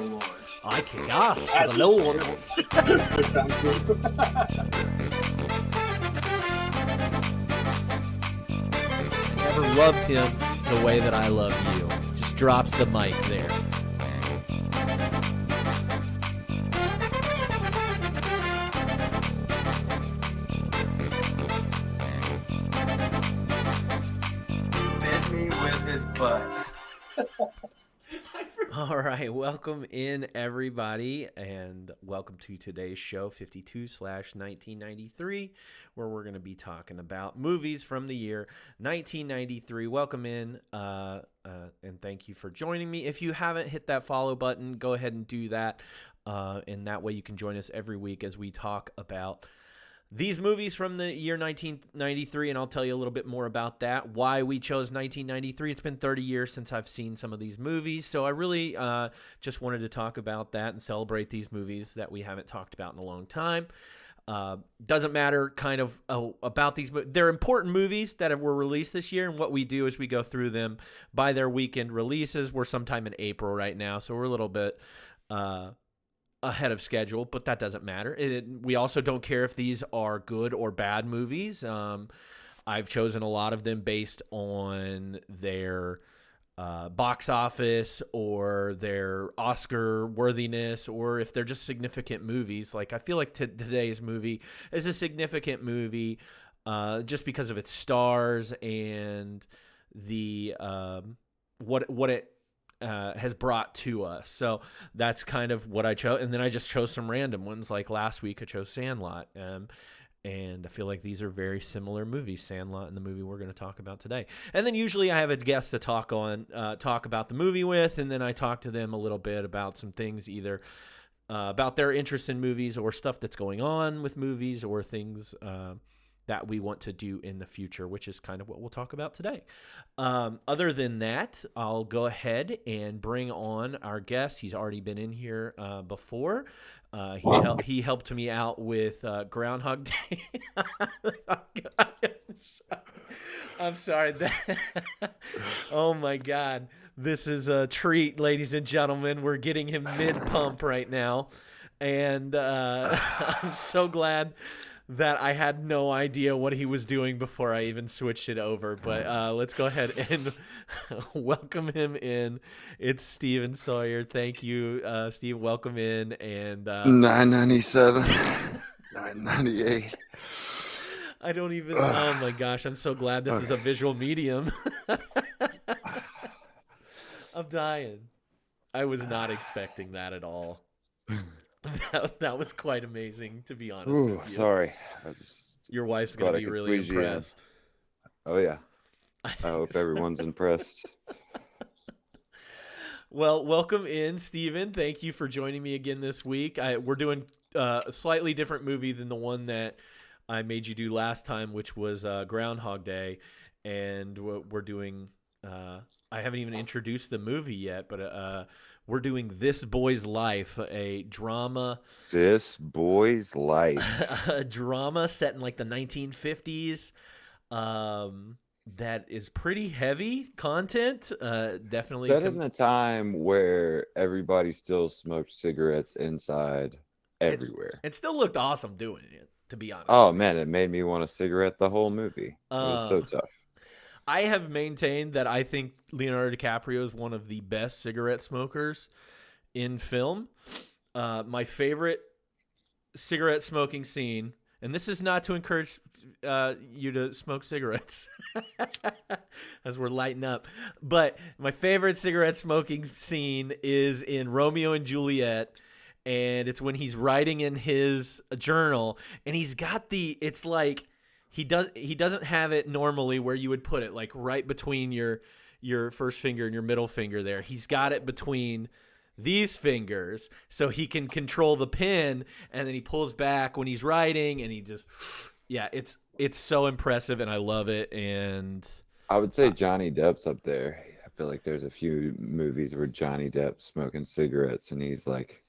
Lord. I kick ass for the Lord. Never loved him the way that I love you. Just drops the mic there. Hit me with his butt. All right, welcome in everybody, and welcome to today's show 52/1993, where we're going to be talking about movies from the year 1993. Welcome in, and thank you for joining me. If you haven't hit that follow button, go ahead and do that, and that way you can join us every week as we talk about these movies from the year 1993, and I'll tell you a little bit more about that, why we chose 1993. It's been 30 years since I've seen some of these movies, so I really just wanted to talk about that and celebrate these movies that we haven't talked about in a long time. Doesn't matter kind of about these movies. They're important movies that were released this year, and what we do is we go through them by their weekend releases. We're sometime in April right now, so we're a little bit ahead of schedule, but that doesn't matter. We also don't care if these are good or bad movies. I've chosen a lot of them based on their box office or their Oscar worthiness, or if they're just significant movies. Like I feel like today's movie is a significant movie just because of its stars and the what it has brought to us. So that's kind of what I chose. And then I just chose some random ones. Like last week I chose Sandlot. And I feel like these are very similar movies, Sandlot and the movie we're going to talk about today. And then usually I have a guest to talk about the movie with, and then I talk to them a little bit about some things, either about their interest in movies or stuff that's going on with movies or things that we want to do in the future, which is kind of what we'll talk about today. Other than that, I'll go ahead and bring on our guest. He's already been in here before. He helped me out with Groundhog Day. I'm sorry. Oh my God. This is a treat, ladies and gentlemen. We're getting him mid-pump right now. And I'm so glad that I had no idea what he was doing before I even switched it over. But let's go ahead and welcome him in. It's Steven Sawyer. Thank you, Steve. Welcome in. And 997, 998. I don't even. Oh my gosh! I'm so glad this is a visual medium. I'm dying. I was not expecting that at all. That was quite amazing, to be honest with you. Sorry. Your wife's going to be really impressed. Oh, yeah. I hope everyone's impressed. Well, welcome in, Steven. Thank you for joining me again this week. We're doing a slightly different movie than the one that I made you do last time, which was Groundhog Day. And we're doing I haven't even introduced the movie yet, but we're doing This Boy's Life, a drama. This Boy's Life. A drama set in like the 1950s. That is pretty heavy content. Definitely. Set in the time where everybody still smoked cigarettes inside everywhere. It still looked awesome doing it, to be honest. Oh, man, it made me want a cigarette the whole movie. It was so tough. I have maintained that I think Leonardo DiCaprio is one of the best cigarette smokers in film. My favorite cigarette smoking scene, and this is not to encourage you to smoke cigarettes as we're lighting up, but my favorite cigarette smoking scene is in Romeo and Juliet, and it's when he's writing in his journal, and he's got it's like, He doesn't have it normally where you would put it like right between your first finger and your middle finger there. He's got it between these fingers so he can control the pen, and then he pulls back when he's writing, and he just it's so impressive, and I love it. And I would say Johnny Depp's up there. I feel like there's a few movies where Johnny Depp's smoking cigarettes and he's like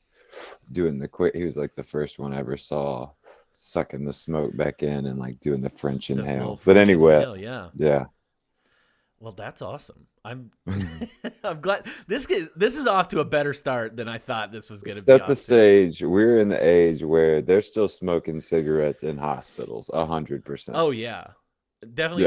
doing he was like the first one I ever saw sucking the smoke back in and like doing the French inhale. But anyway, yeah. Well, that's awesome. I'm I'm glad this is off to a better start than I thought this was going to be. Set the off to. stage. We're in the age where they're still smoking cigarettes in hospitals, 100%. Oh yeah, definitely.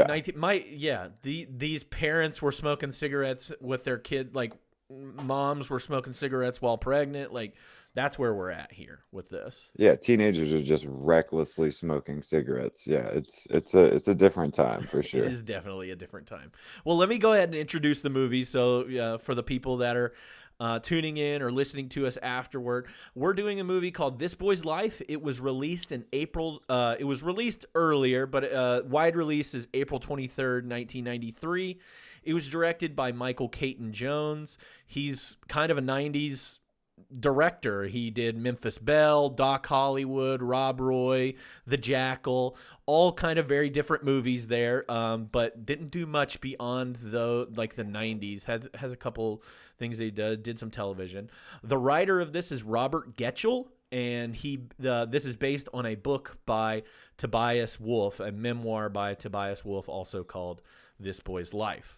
Yeah. 19. These parents were smoking cigarettes with their kid. Like moms were smoking cigarettes while pregnant. Like that's where we're at here with this. Yeah, teenagers are just recklessly smoking cigarettes. Yeah, it's a different time for It sure. is definitely a different time. Well, let me go ahead and introduce the movie. So for the people that are tuning in or listening to us afterward, we're doing a movie called This Boy's Life. It was released in April. It was released earlier, but wide release is April 23rd, 1993. It was directed by Michael Caton Jones. He's kind of a 90s director. He did Memphis Belle, Doc Hollywood, Rob Roy, The Jackal, all kind of very different movies there, but didn't do much beyond the 90s. Has a couple things they did some television. The writer of this is Robert Getchell, and this is based on a book by Tobias Wolff, a memoir by Tobias Wolff, also called This Boy's Life.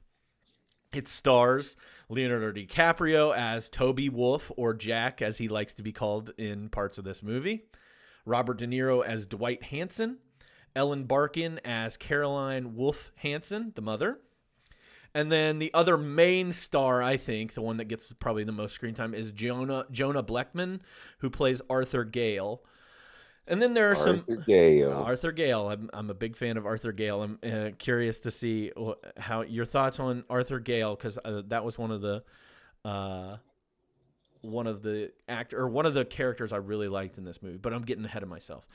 It stars Leonardo DiCaprio as Toby Wolff, or Jack, as he likes to be called in parts of this movie. Robert De Niro as Dwight Hansen. Ellen Barkin as Caroline Wolf Hansen, the mother. And then the other main star, I think, the one that gets probably the most screen time, is Jonah Blackman, who plays Arthur Gale. And then there are Arthur Gale. I'm a big fan of Arthur Gale. I'm curious to see how your thoughts on Arthur Gale, because that was one of the characters I really liked in this movie. But I'm getting ahead of myself.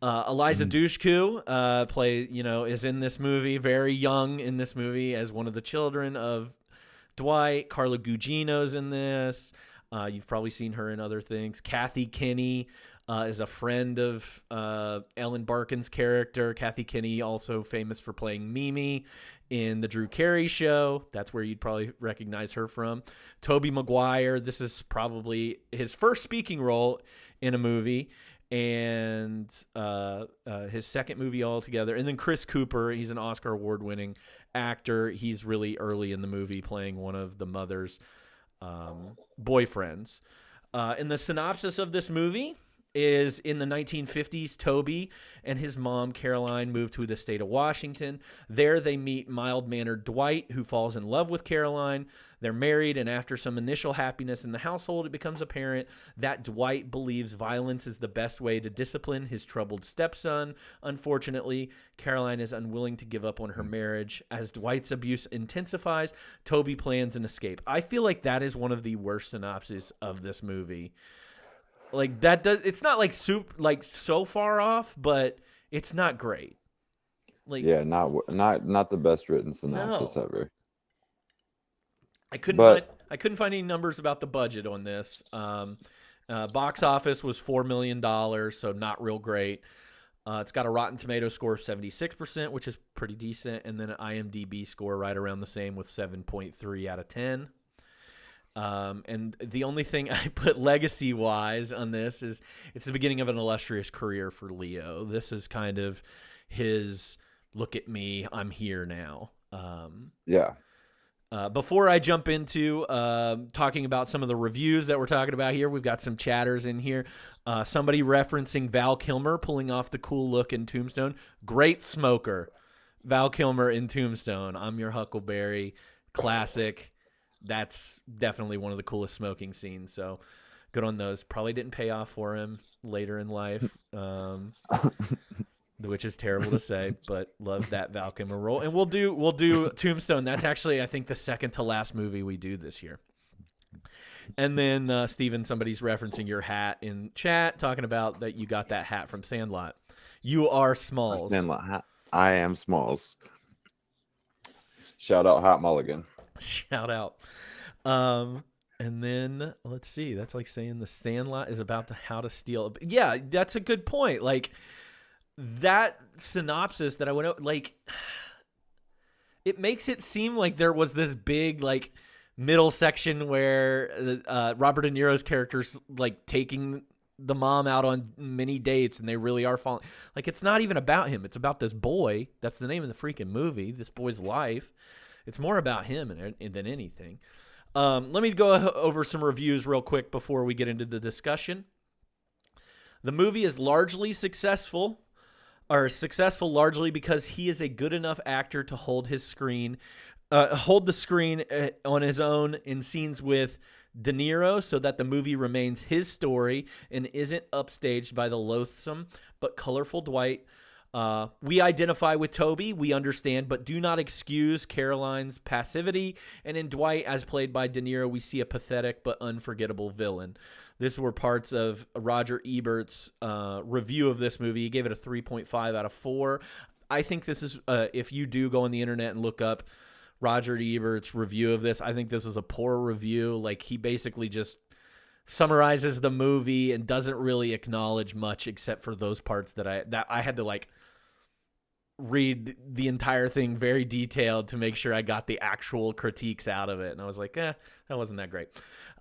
Eliza Dushku is in this movie, very young in this movie as one of the children of Dwight. Carla Gugino's in this. You've probably seen her in other things. Kathy Kinney is a friend of Ellen Barkin's character. Kathy Kinney, also famous for playing Mimi in The Drew Carey Show. That's where you'd probably recognize her from. Tobey Maguire, this is probably his first speaking role in a movie, and his second movie altogether. And then Chris Cooper, he's an Oscar award-winning actor. He's really early in the movie playing one of the mother's boyfriends. In the synopsis of this movie is, in the 1950s, Toby and his mom, Caroline, moved to the state of Washington. There they meet mild-mannered Dwight, who falls in love with Caroline. They're married, and after some initial happiness in the household, it becomes apparent that Dwight believes violence is the best way to discipline his troubled stepson. Unfortunately, Caroline is unwilling to give up on her marriage. As Dwight's abuse intensifies, Toby plans an escape. I feel like that is one of the worst synopses of this movie. Like it's not like so far off, but it's not great. Like, yeah, not the best written synopsis ever. I couldn't find any numbers about the budget on this. Box office was $4 million, so not real great. It's got a Rotten Tomatoes score of 76%, which is pretty decent, and then an IMDb score right around the same with 7.3 out of 10. And the only thing I put legacy-wise on this is it's the beginning of an illustrious career for Leo. This is kind of his look at me, I'm here now. Yeah. Before I jump into talking about some of the reviews that we're talking about here, we've got some chatters in here. Somebody referencing Val Kilmer pulling off the cool look in Tombstone. Great smoker. Val Kilmer in Tombstone. I'm Your Huckleberry. Classic. That's definitely one of the coolest smoking scenes. So good on those. Probably didn't pay off for him later in life, which is terrible to say, but love that Val Kilmer role. And we'll do Tombstone. That's actually, I think, the second to last movie we do this year. And then Steven, somebody's referencing your hat in chat, talking about that you got that hat from Sandlot. You are Smalls. Sandlot hat. I am Smalls. Shout out Hot Mulligan. Shout out. And then let's see. That's like saying the Sandlot is about how to steal. Yeah, that's a good point. Like that synopsis that I went out, like it makes it seem like there was this big like middle section where Robert De Niro's character's like taking the mom out on many dates and they really are falling. Like it's not even about him. It's about this boy. That's the name of the freaking movie. This boy's life. it's more about him than anything. Let me go over some reviews real quick before we get into the discussion. The movie is largely successful largely because he is a good enough actor to hold the screen on his own in scenes with De Niro, so that the movie remains his story and isn't upstaged by the loathsome but colorful Dwight. We identify with Toby, we understand, but do not excuse Caroline's passivity. And in Dwight, as played by De Niro, we see a pathetic but unforgettable villain. These were parts of Roger Ebert's review of this movie. He gave it a 3.5 out of 4. I think this is, if you do go on the internet and look up Roger Ebert's review of this, I think this is a poor review. Like, he basically just summarizes the movie and doesn't really acknowledge much except for those parts that I had to like read the entire thing very detailed to make sure I got the actual critiques out of it. And I was like, that wasn't that great.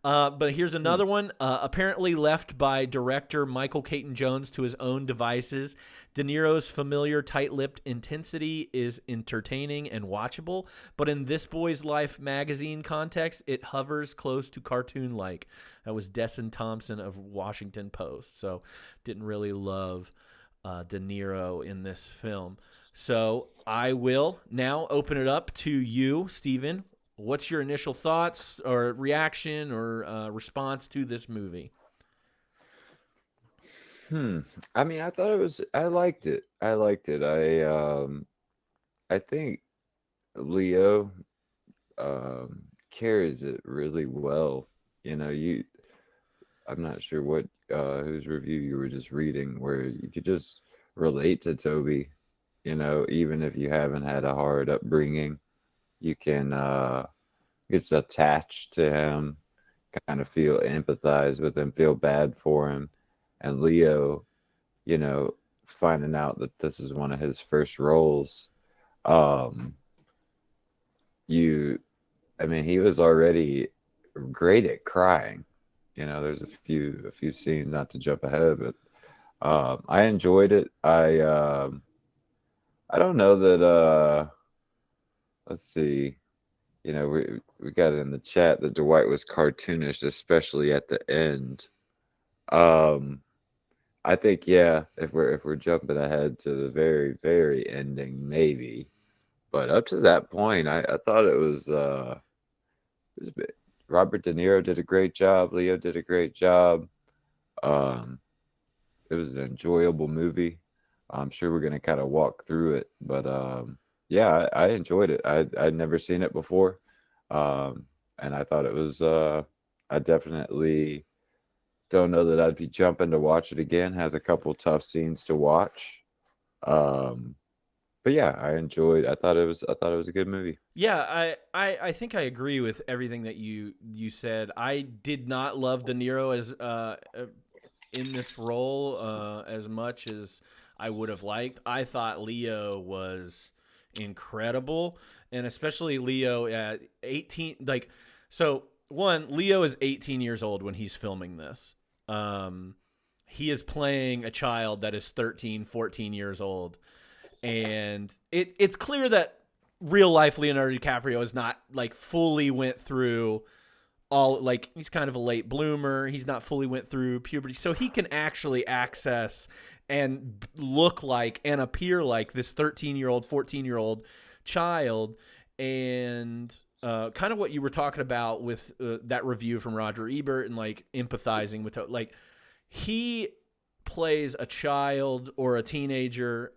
But here's another one. Apparently left by director Michael Caton Jones to his own devices, De Niro's familiar tight-lipped intensity is entertaining and watchable, but in This Boy's Life magazine context, it hovers close to cartoon-like. That was Desson Thompson of Washington Post. So didn't really love De Niro in this film. So I will now open it up to you, Steven. What's your initial thoughts or reaction or response to this movie? I mean, I liked it. I think Leo carries it really well. You know, I'm not sure what whose review you were just reading, where you could just relate to Toby. You know, even if you haven't had a hard upbringing, you can get attached to him, kind of empathize with him, feel bad for him. And Leo, you know, finding out that this is one of his first roles, I mean, he was already great at crying. You know, there's a few scenes, not to jump ahead, but I enjoyed it. I don't know that let's see. You know, we got it in the chat that Dwight was cartoonish, especially at the end. I think, yeah, if we're jumping ahead to the very, very ending, maybe. But up to that point, I thought it was Robert De Niro did a great job. Leo did a great job. It was an enjoyable movie. I'm sure we're going to kind of walk through it. But yeah, I enjoyed it. I'd never seen it before. And I thought it was, I definitely don't know that I'd be jumping to watch it again. Has a couple tough scenes to watch. But yeah, I thought it was a good movie. Yeah, I think I agree with everything that you said. I did not love De Niro as in this role as much as I would have liked. I thought Leo was incredible, and especially Leo at 18. Like, so one, Leo is 18 years old when he's filming this. He is playing a child that is 13, 14 years old. And it's clear that real life Leonardo DiCaprio is not like fully went through all, like, he's kind of a late bloomer. He's not fully went through puberty. So he can actually access and look like and appear like this 13-year-old, 14-year-old child. And kind of what you were talking about with that review from Roger Ebert and like empathizing with, like, he plays a child or a teenager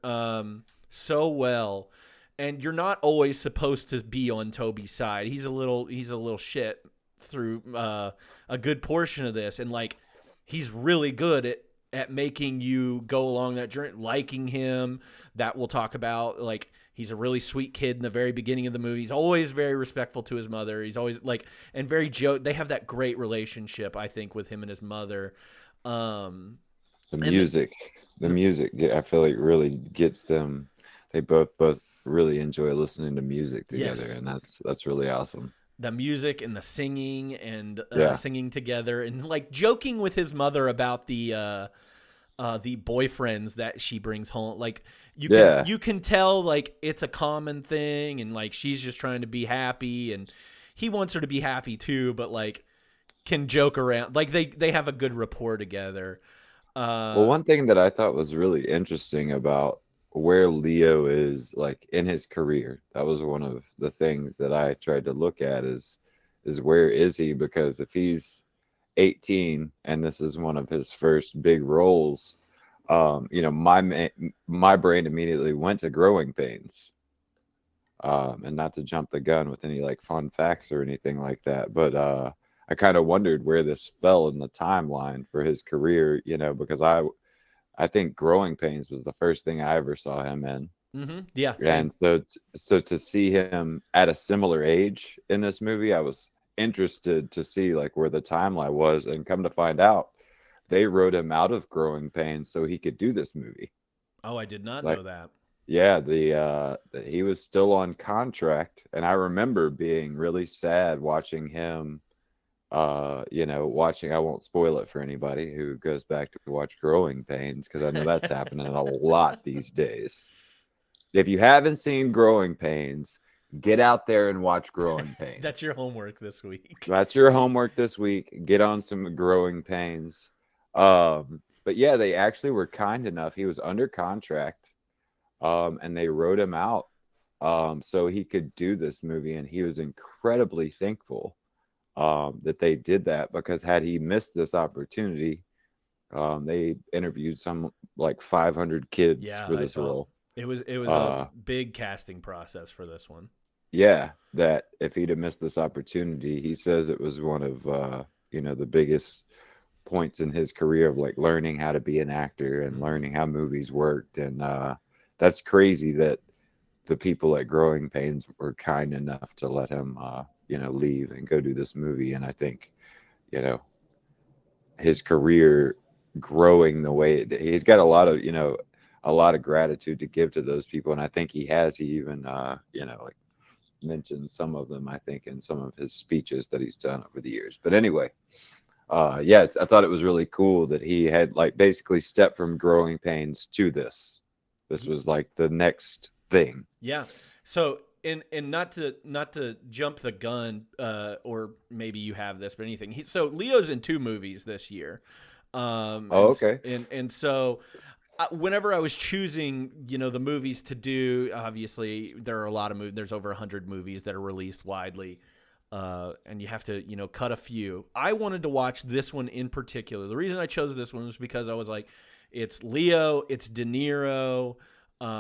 so well, and you're not always supposed to be on Toby's side. He's a little shit through a good portion of this, and like he's really good at making you go along that journey, liking him. That we'll talk about. Like, he's a really sweet kid in the very beginning of the movie. He's always very respectful to his mother. He's always like, and very they have that great relationship, I think, with him and his mother. The music, I feel like really gets them. They both really enjoy listening to music together, yes. And that's really awesome. The music and the singing and singing together and like joking with his mother about the the boyfriends that she brings home. Like Yeah. you can tell like it's a common thing, and like she's just trying to be happy, and he wants her to be happy too, but like can joke around. Like they have a good rapport together. Well, one thing that I thought was really interesting about where Leo is like in his career, that was one of the things that I tried to look at is where is he? Because if he's 18 and this is one of his first big roles, my brain immediately went to Growing Pains. And not to jump the gun with any like fun facts or anything like that, but I kind of wondered where this fell in the timeline for his career, because I think Growing Pains was the first thing I ever saw him in. Yeah, same. And so to see him at a similar age in this movie, I was interested to see like where the timeline was, and come to find out they wrote him out of Growing Pains so he could do this movie. Oh, I did not Like, know that. yeah, he was still on contract, and I remember being really sad watching him. Watching. I won't spoil it for anybody who goes back to watch Growing Pains, because I know that's happening a lot these days. If you haven't seen Growing Pains, get out there and watch Growing Pains. That's your homework this week. That's your homework this week. Get on some Growing Pains. But yeah, they actually were kind enough. He was under contract, and they wrote him out, so he could do this movie, and he was incredibly thankful that they did that, because had he missed this opportunity, they interviewed some like 500 kids Yeah, for I this saw. role. It was a big casting process for this one. Yeah, that if he'd have missed this opportunity, he says it was one of the biggest points in his career of like learning how to be an actor and learning how movies worked. And that's crazy that the people at Growing Pains were kind enough to let him leave and go do this movie. And I think his career growing the way he's got a lot of gratitude to give to those people, and I think he has. He even like mentioned some of them, I think, in some of his speeches that he's done over the years. But anyway, I thought it was really cool that he had like basically stepped from Growing Pains to this was like the next thing. Yeah. So and not to jump the gun, or maybe you have this, but anything. So Leo's in 2 movies this year. Okay. And so whenever I was choosing, the movies to do, obviously there are a lot of movies. There's over 100 movies that are released widely, and you have to, cut a few. I wanted to watch this one in particular. The reason I chose this one was because I was like, it's Leo, it's De Niro.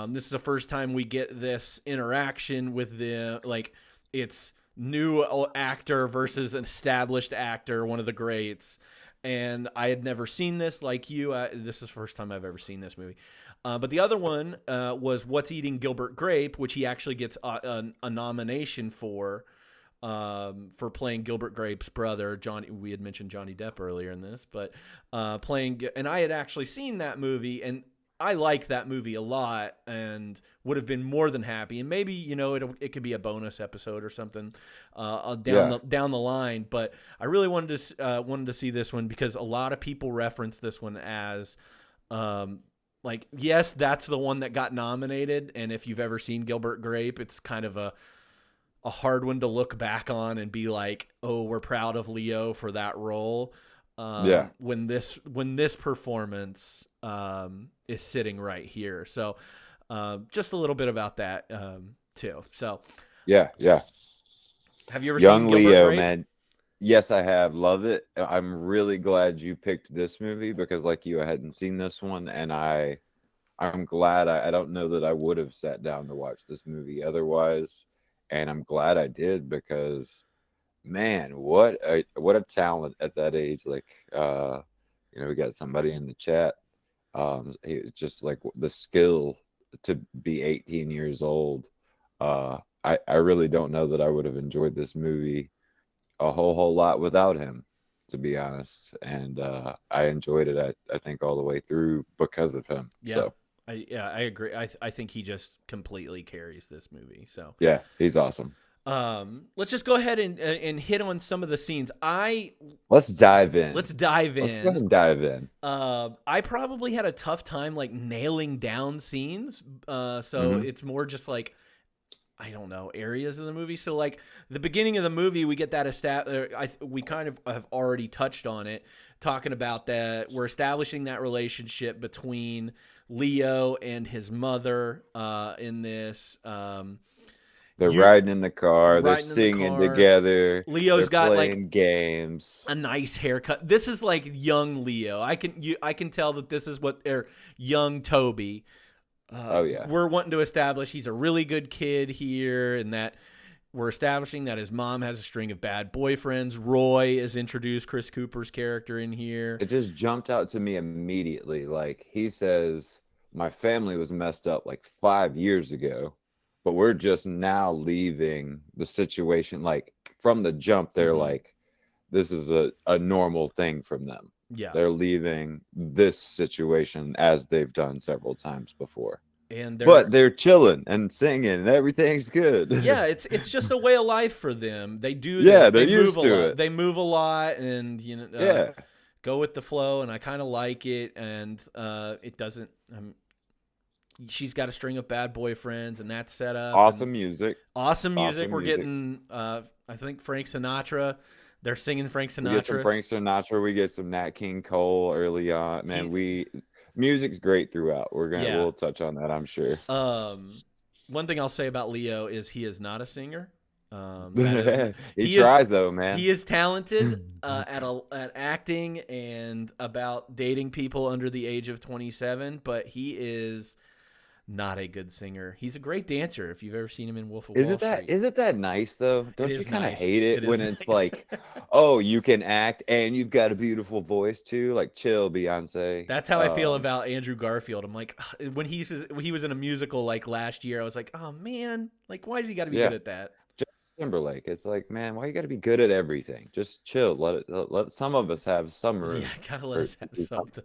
This is the first time we get this interaction with it's new actor versus an established actor, one of the greats. And I had never seen this like you. This is the first time I've ever seen this movie. But the other one was What's Eating Gilbert Grape, which he actually gets a nomination for playing Gilbert Grape's brother, Johnny. We had mentioned Johnny Depp earlier in this, but and I had actually seen that movie, and I like that movie a lot, and would have been more than happy. And maybe it could be a bonus episode or something down the line. But I really wanted to see this one, because a lot of people reference this one as yes, that's the one that got nominated. And if you've ever seen Gilbert Grape, it's kind of a hard one to look back on and be like, oh, we're proud of Leo for that role. When this performance is sitting right here. So just a little bit about that too. So yeah. Have you ever Young seen Gilbert Leo, Grape? man. Yes, I have. Love it. I'm really glad you picked this movie, because like you, I hadn't seen this one, and I'm glad. I don't know that I would have sat down to watch this movie otherwise, and I'm glad I did, because man, what a talent at that age. Like we got somebody in the chat. It's just like the skill to be 18 years old. I really don't know that I would have enjoyed this movie a whole lot without him, to be honest. And I enjoyed it, I think, all the way through because of him. Yeah. So I agree. I think he just completely carries this movie. So yeah, he's awesome. Let's just go ahead and hit on some of the scenes. Let's dive in. Let's dive Let's go ahead in. and dive in. I probably had a tough time like nailing down scenes. So it's more just like, I don't know, areas of the movie. So like the beginning of the movie, we get that we kind of have already touched on it, talking about that we're establishing that relationship between Leo and his mother in this. They're riding in the car. They're riding in the singing car. together. Leo's they're got playing like games. a nice haircut. This is like young Leo. I can tell that this is what they're young Toby. Oh yeah. We're wanting to establish he's a really good kid here, and that we're establishing that his mom has a string of bad boyfriends. Roy is introduced, Chris Cooper's character in here. It just jumped out to me immediately. Like he says, my family was messed up like 5 years ago, but we're just now leaving the situation. Like from the jump, they're like, this is a normal thing from them. Yeah. They're leaving this situation as they've done several times before. And they're chilling and singing and everything's good. Yeah, it's just a way of life for them. They do this. Yeah, they they're used move a to lot. it. They move a lot, and go with the flow. And I kind of like it. And it doesn't. She's got a string of bad boyfriends, and that's set up. Awesome music. We're getting, I think, Frank Sinatra. They're singing Frank Sinatra. We get some Frank Sinatra. We get some Nat King Cole early on. Man, music's great throughout. We'll touch on that, I'm sure. One thing I'll say about Leo is he is not a singer. He tries though, man. He is talented at acting and about dating people under the age of 27, but he is not a good singer. He's a great dancer. If you've ever seen him in Wolf of Wall Street. Isn't that nice though? Don't you kind of nice. hate it when it's like, oh, you can act and you've got a beautiful voice too? Like, chill, Beyonce. That's how I feel about Andrew Garfield. I'm like, when he was in a musical like last year, I was like, oh man, like why's he got to be good at that? Timberlake. It's like, man, why you got to be good at everything? Just chill. Let some of us have some room. Yeah, gotta let us have something.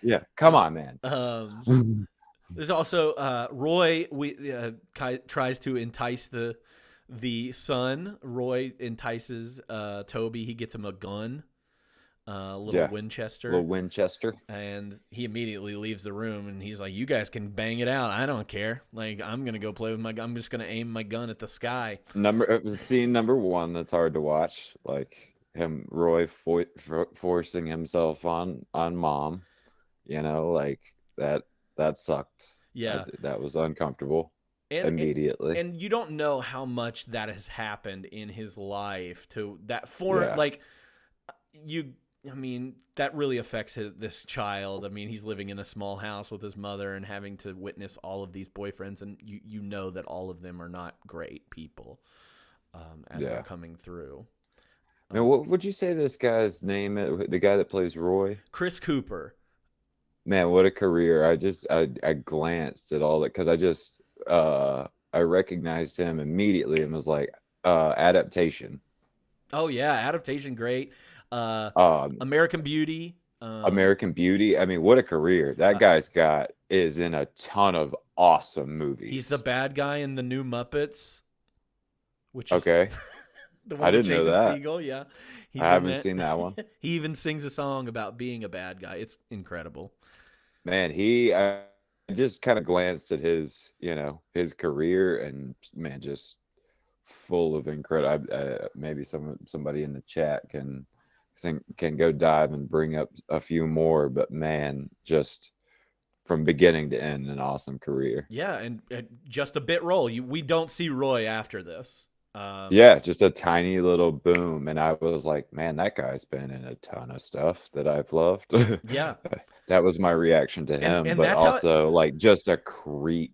Yeah, come on, man. There's also Roy. Tries to entice the son. Roy entices Toby. He gets him a gun, Winchester. Little Winchester. And he immediately leaves the room. And he's like, "You guys can bang it out. I don't care. Like, I'm gonna go play with my. I'm just gonna aim my gun at the sky." Scene number one. That's hard to watch. Like Roy forcing himself on mom. You know, like that sucked. Yeah. That was uncomfortable immediately. And you don't know how much that has happened in his life to that that really affects this child. I mean, he's living in a small house with his mother and having to witness all of these boyfriends, and you know that all of them are not great people as they're coming through. Now, what would you say this guy's name is? The guy that plays Roy? Chris Cooper. Man, what a career. I glanced at all that because I recognized him immediately and was like, Adaptation. Oh yeah, Adaptation, great. American Beauty. American Beauty. I mean, what a career. That guy's is in a ton of awesome movies. He's the bad guy in the new Muppets. Which is okay. The one I didn't know that. Segel, yeah. I haven't seen that one. He even sings a song about being a bad guy. It's incredible. Man, I just kind of glanced at his career, and man, just full of incredible. Maybe somebody in the chat can go dive and bring up a few more, but man, just from beginning to end, an awesome career. Yeah, and just a bit role. We don't see Roy after this. Just a tiny little boom, and I was like, man, that guy's been in a ton of stuff that I've loved. Yeah. That was my reaction to him, and but that's also like just a creep.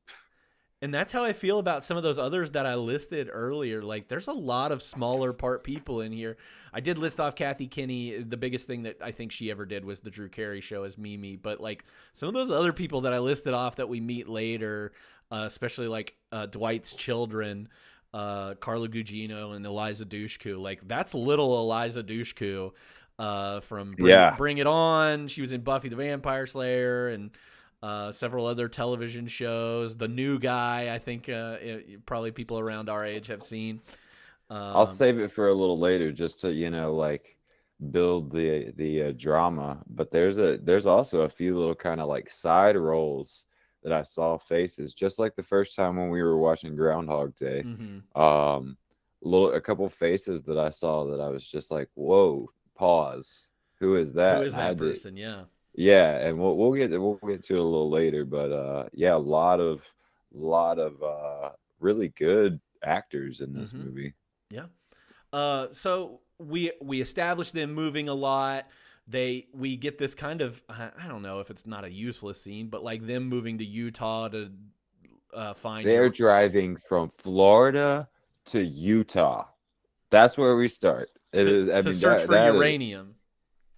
And that's how I feel about some of those others that I listed earlier. Like, there's a lot of smaller part people in here. I did list off Kathy Kinney. The biggest thing that I think she ever did was the Drew Carey Show as Mimi. But like some of those other people that I listed off that we meet later, especially like Dwight's children, Carla Gugino and Eliza Dushku. Like, that's little Eliza Dushku from Bring It On. She was in Buffy the Vampire Slayer and several other television shows. The New Guy, I think probably people around our age have seen. I'll Um, save it for a little later, just to like build the drama. But there's also a few little kind of like side roles that I saw faces, just like the first time when we were watching Groundhog Day. mhm. Um, a couple faces that I saw that I was just like, whoa, pause. Who is Who that? is And I that had to, person? Yeah. yeah, and we'll get to it a little later, but yeah, a lot of really good actors in this Mhm. movie. Yeah. So we established them moving a lot. We get this kind of, I don't know if it's not a useless scene, but like them moving to Utah to find They're your driving from Florida to Utah. That's where we start. It is. I to mean, search for that is uranium.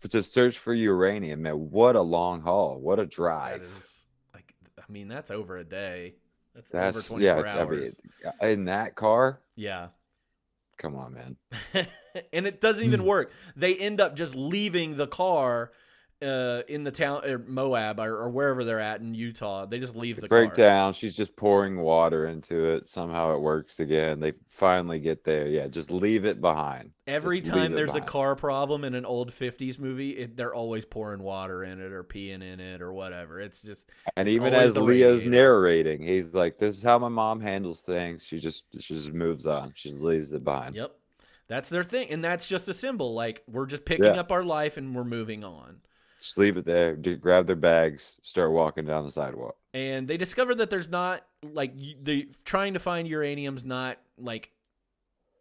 to search for uranium. Man, what a long haul. What a That drive. is like, I mean, that's over a day. That's over That's yeah. 24 I mean, hours. in that car, Yeah. come on, man. And it doesn't even work. They end up just leaving the car in the town or Moab or wherever they're at in Utah. They just leave the Break car. down. She's just pouring water into it. Somehow it works again. They finally get there. Yeah, just leave it behind. Every Just leave time it there's a behind. car problem in an old 50s movie, they're always pouring water in it or peeing in it or whatever. And It's even always as the Leo's radiator. narrating, he's like, "This is how my mom handles things. She just moves on. She leaves it behind." Yep. That's their thing. And that's just a symbol. Like, we're just picking Yeah, up our life and we're moving on. just leave it there. Grab their bags, start walking down the sidewalk. And they discover that there's not, like, the trying to find uranium's not, like,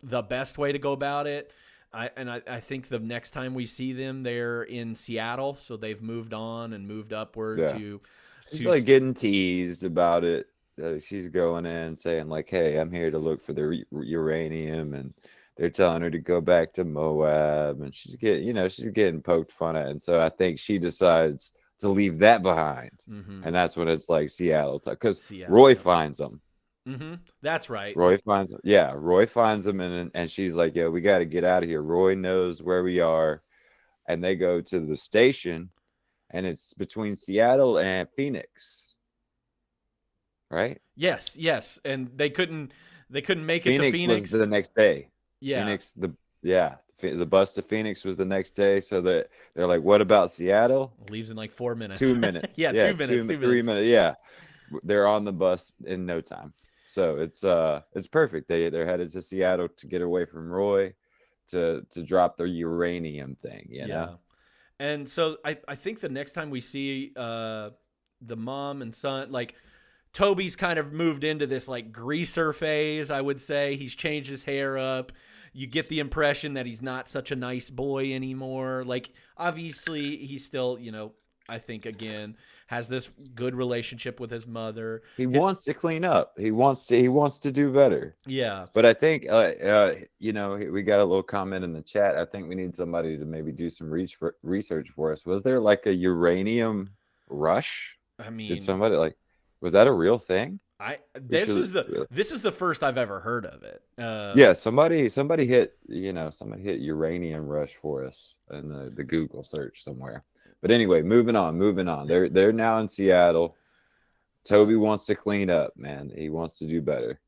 the best way to go about it. I think the next time we see them, they're in Seattle, so they've moved on and moved upward Yeah, to she's to like getting teased about it. She's going in saying like, "Hey, I'm here to look for the uranium," and they're telling her to go back to Moab, and she's getting poked fun at, and so I think she decides to leave that behind, mm-hmm, and that's when it's like Seattle, because Seattle. Roy Yep. finds them. Mm-hmm. That's right. Roy finds them, and she's like, "Yeah, we got to get out of here." Roy knows where we are, and they go to the station, and it's between Seattle and Phoenix, right? Yes, yes, and they couldn't make it to Phoenix was Phoenix. the next day. Yeah, Phoenix, the bus to Phoenix was the next day. So that they're like, "What about Seattle?" leaves in like 4 minutes. 2 minutes, Yeah, yeah, 2 minutes. 3 2 minutes. minutes, yeah. They're on the bus in no time. So it's perfect. They're headed to Seattle to get away from Roy, to drop the uranium thing. Yeah. And so I think the next time we see the mom and son, like Toby's kind of moved into this like greaser phase, I would say. He's changed his hair up. You get the impression that he's not such a nice boy anymore. Like, obviously, he's still, I think, again, has this good relationship with his mother. He wants to clean up. He wants to do better. Yeah. But I think, we got a little comment in the chat. I think we need somebody to maybe do some research for us. Was there like a uranium rush? I Did mean, somebody was that a real thing? I We this should is the really, this is the first I've ever heard of it. yeah. Somebody hit uranium rush for us in the Google search somewhere. But anyway, moving on. They're now in Seattle. Toby wants to clean up, man. He wants to do better.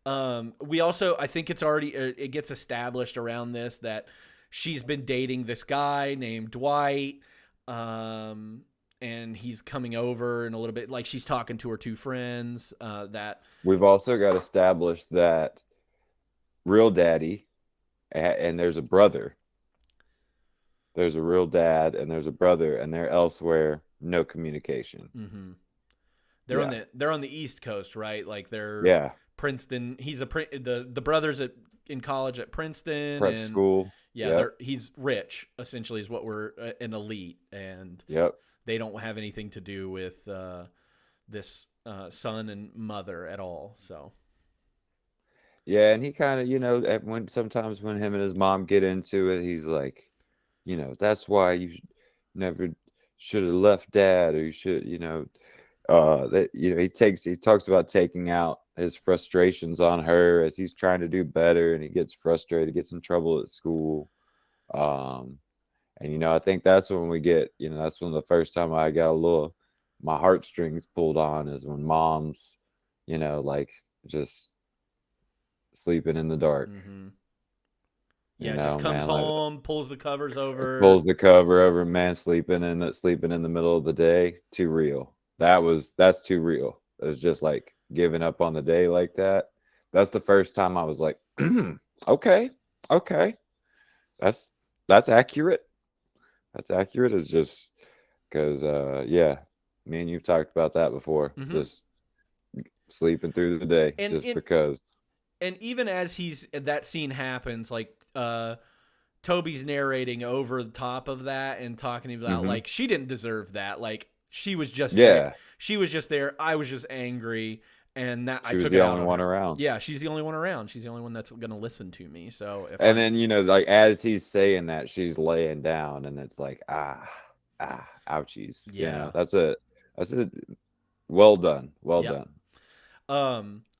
We also, I think it gets established around this that she's been dating this guy named Dwight, and he's coming over in a little bit. Like, she's talking to her two friends. That We've also got established that real daddy and there's a brother. There's a real dad and there's a brother, and they're elsewhere. No communication. mm-hmm. Yeah, they're on the East Coast, right? Like, they're yeah. Princeton. The brothers in college at Princeton, Prep and school. yeah, Yep, he's rich. Essentially, is what we're an elite, and yep. they don't have anything to do with this son and mother at all. So Yeah, and he kind of, sometimes when him and his mom get into it, he's like, that's why you never should have left dad, or you should, that he talks about taking out his frustrations on her as he's trying to do better, and he gets frustrated, gets in trouble at school. Um, and I think that's when that's when the first time I got my heartstrings pulled on is when mom's, like just sleeping in the dark. Mm-hmm. You Yeah, just know, comes man, like home, pulls the covers over. pulls the cover over, man, sleeping in the middle of the day. Too real. That's too real. It's just like giving up on the day like that. That's the first time I was like, okay, okay, that's that's accurate. That's accurate. It's just because, yeah, me and you've talked about that before. Mm-hmm. Just sleeping through the day, And just in because. and even as that scene happens, like Toby's narrating over the top of that and talking about Hmm. like she didn't deserve that. Like she was just there. Yeah, She was just there. I was just angry, and that I she was took it the out only on one her. around. Yeah, she's the only one around. She's the only one that's gonna listen to me. So if And I'm then, like as he's saying that, she's laying down, and it's like, ouchies. yeah, That's a well done, well yep. done.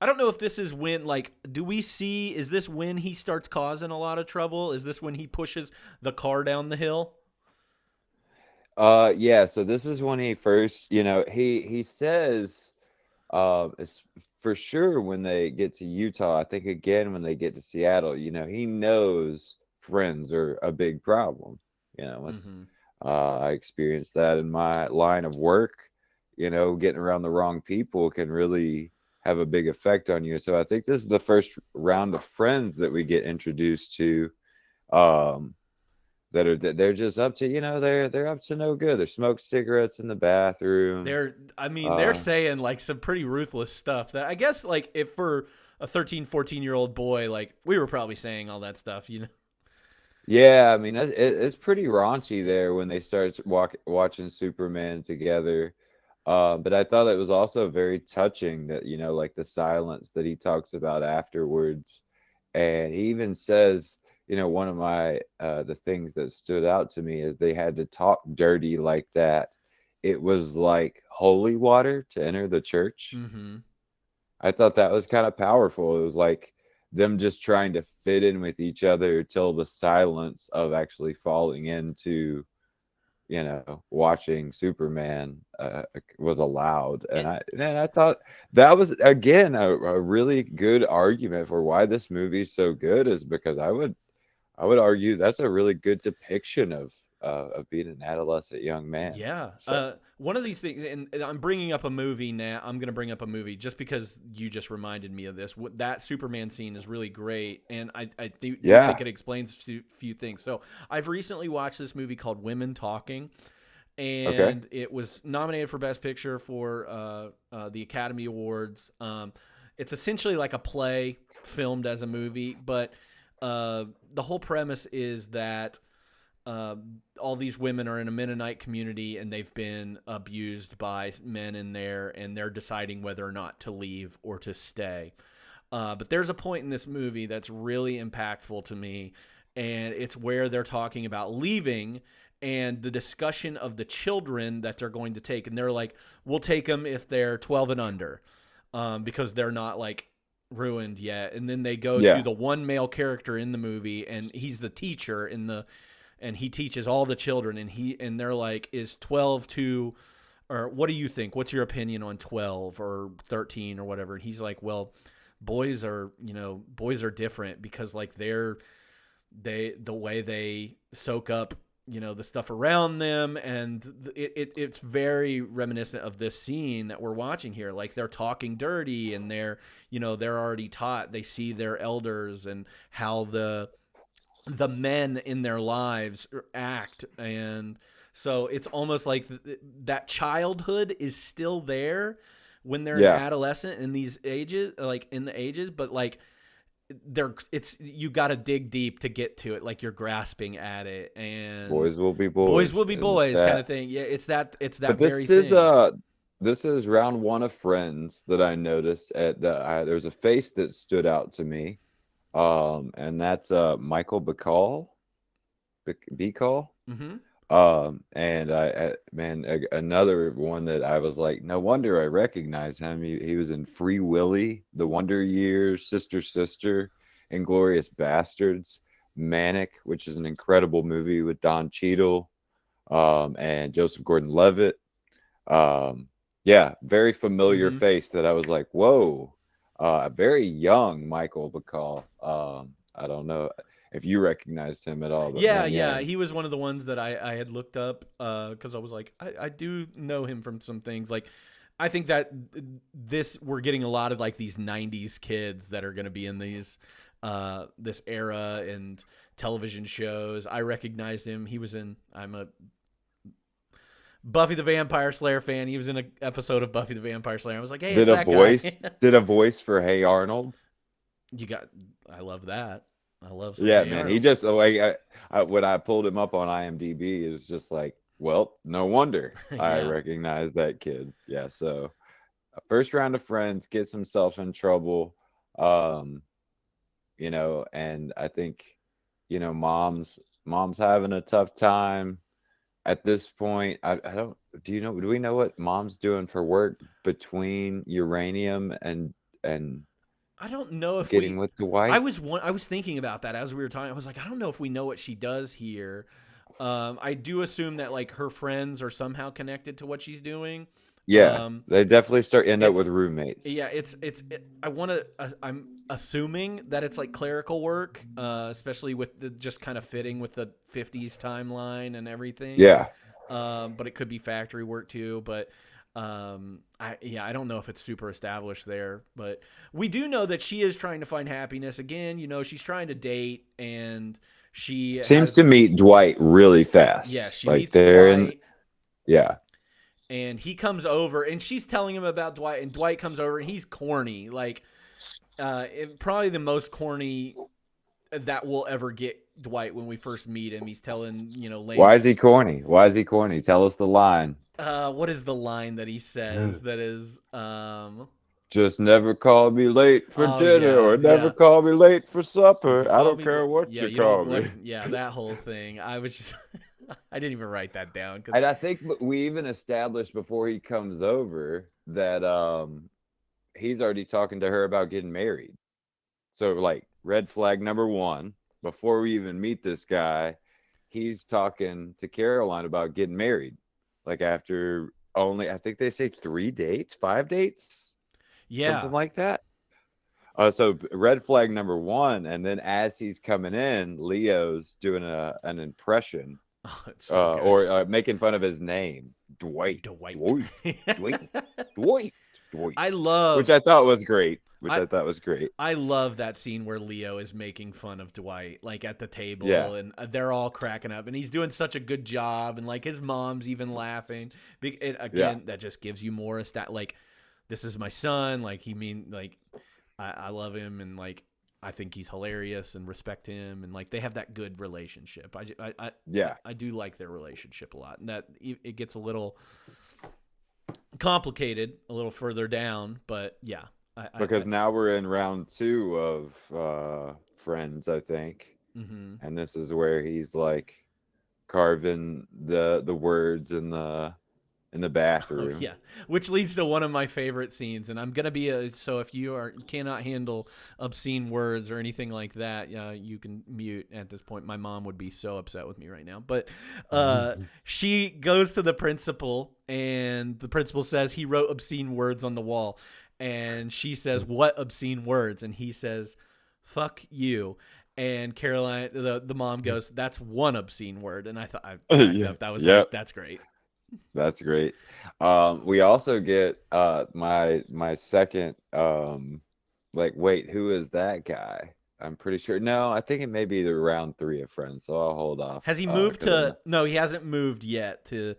I don't know if this is when, like, do we see, is this when he starts causing a lot of trouble? Is this when he pushes the car down the hill? Yeah. So this is when he first, he says, it's for sure when they get to Utah. I think again when they get to Seattle, he knows friends are a big problem. With Mm-hmm. I experienced that in my line of work. Getting around the wrong people can really have a big effect on you. So I think this is the first round of friends that we get introduced to. Um, that they're just up to, they're up to no good. They're smoke cigarettes in the bathroom. They're Uh, saying, like, some pretty ruthless stuff that I guess, like, if for a 13, 14-year-old boy, like, we were probably saying all that stuff, you know? Yeah, I mean it's pretty raunchy there when they start watching Superman together. But I thought it was also very touching that like the silence that he talks about afterwards, and he even says, one of my the things that stood out to me is they had to talk dirty like that. It was like holy water to enter the church. Mm-hmm. I thought that was kind of powerful. It was like them just trying to fit in with each other till the silence of actually falling into, watching Superman was allowed. And And I thought that was again a really good argument for why this movie is so good is because I would argue that's a really good depiction of being an adolescent young man. yeah, So one of these things, and I'm bringing up a movie now. I'm going to bring up a movie just because you just reminded me of this. That Superman scene is really great, and I do think yeah, it explains a few things. So I've recently watched this movie called Women Talking, okay, and it was nominated for Best Picture for the Academy Awards. It's essentially like a play filmed as a movie, but the whole premise is that all these women are in a Mennonite community and they've been abused by men in there, and they're deciding whether or not to leave or to stay. But there's a point in this movie that's really impactful to me, and it's where they're talking about leaving and the discussion of the children that they're going to take. And they're like, we'll take them if they're 12 and under, because they're not like ruined yet. And then they go to yeah. the one male character in the movie, and he's the teacher and he teaches all the children, and they're like, is 12 too, or what do you think? What's your opinion on 12 or 13 or whatever? And he's like, well, boys are different because like the way they soak up, the stuff around them, and it's very reminiscent of this scene that we're watching here. Like they're talking dirty, and they're already taught, they see their elders and how the men in their lives act. And so it's almost like that childhood is still there when they're an Yeah, adolescent in these ages, like in the ages, but like you got to dig deep to get to it, like you're grasping at it, and boys will be boys will boys, be and it's boys kind that. of thing. Yeah, it's that But very thing. this is round one of Friends that I noticed there's a face that stood out to me, and that's Michael Bacall, Bacall. Hmm. And man, another one that I was like, no wonder I recognize him. He was in Free Willy, The Wonder Years, Sister Sister, Inglorious Bastards, Manic, which is an incredible movie with Don Cheadle, and Joseph Gordon-Levitt. Um, yeah, very familiar Hmm. face that I was like, whoa. a very young Michael Bacall. I don't know if you recognized him at all, but Yeah, man, yeah, yeah, he was one of the ones that I had looked up because I was like, I do know him from some things. Like, I think that this we're getting a lot of like these '90s kids that are going to be in these this era and television shows. I recognized him. He was in. I'm a Buffy the Vampire Slayer fan. He was in an episode of Buffy the Vampire Slayer. I was like, hey, it's that guy. did a voice for Hey Arnold. You got. I love that. I love some Yeah, Hey man, he Arnold. just like when I pulled him up on IMDb, it was just like, well, no wonder I Yeah. recognize that kid. Yeah, so first round of Friends gets himself in trouble, um, and I think, mom's having a tough time at this point. I don't. Do we know what mom's doing for work between Uranium and I don't know if getting we. with Dwight? I was thinking about that as we were talking. I was like, I don't know if we know what she does here. I do assume that like her friends are somehow connected to what she's doing. Yeah, Um, they definitely end up with it's roommates. yeah, I want to. I'm assuming that it's like clerical work, especially with the just kind of fitting with the '50s timeline and everything. Yeah. But it could be factory work too. But I don't know if it's super established there. But we do know that she is trying to find happiness again. You know, she's trying to date, and she Seems has to meet Dwight really fast. yeah, she Like meets they're in, Dwight. yeah. And he comes over, and she's telling him about Dwight, and Dwight comes over, and he's corny, like probably the most corny that we'll ever get Dwight when we first meet him. He's telling Lane. Why is he corny? Why is he corny? Tell us the line. What is the line that he says? That is, Just never call me late for oh dinner or never yeah. call me late for You supper. can I call don't me care what yeah, you you call don't me. what, yeah, that whole thing. I was just I didn't even write that down And because I think we even established before he comes over that he's already talking to her about getting married. So like red flag number one, before we even meet this guy, he's talking to Caroline about getting married. Like after only, I think they say 3 dates, 5 dates, yeah. something like that. So red flag number one, and then as he's coming in, Leo's doing an impression, Oh, it's so good. or making fun of his name, Dwight, Dwight. Dwight, Dwight, Dwight, Dwight, I love which I thought was great. I, I thought was great. I love that scene where Leo is making fun of Dwight, like at the table, Yeah. and they're all cracking up, and he's doing such a good job, and like his mom's even laughing. That just gives you more like, this is my son. Like I love him, and like I think he's hilarious and respect him, and like they have that good relationship. Yeah. I do like their relationship a lot, and that it gets a little complicated a little further down, but yeah. Because now we're in round 2 of Friends, I think, and this is where he's like carving the words in the bathroom. Oh, yeah, which leads to one of my favorite scenes, and I'm gonna be so if you cannot handle obscene words or anything like that, you can mute at this point. My mom would be so upset with me right now, but she goes to the principal, and the principal says he wrote obscene words on the wall, and she says, "What obscene words?" And he says, "Fuck you." And Caroline, the mom goes, "That's one obscene word," and I thought that was like, that's great. That's great. We also get my second like, wait, who is that guy? I'm pretty sure. No, I think it may be the round 3 of Friends, so I'll hold off. Has he moved to? No, he hasn't moved yet to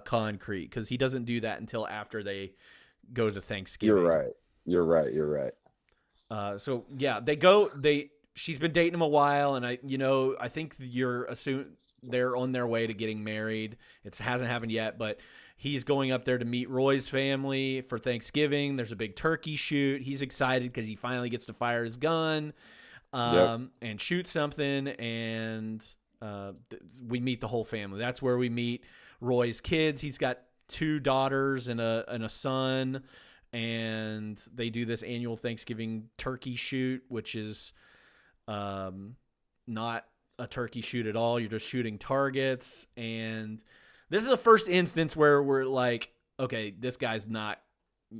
Concrete, because he doesn't do that until after they go to Thanksgiving. You're right. So yeah, they go. She's been dating him a while, and I think you're assuming they're on their way to getting married. It hasn't happened yet, but he's going up there to meet Roy's family for Thanksgiving. There's a big turkey shoot. He's excited because he finally gets to fire his gun and shoot something. And we meet the whole family. That's where we meet Roy's kids. He's got 2 daughters and a son, and they do this annual Thanksgiving turkey shoot, which is not a turkey shoot at all. You're just shooting targets, and this is the first instance where we're like, okay, this guy's not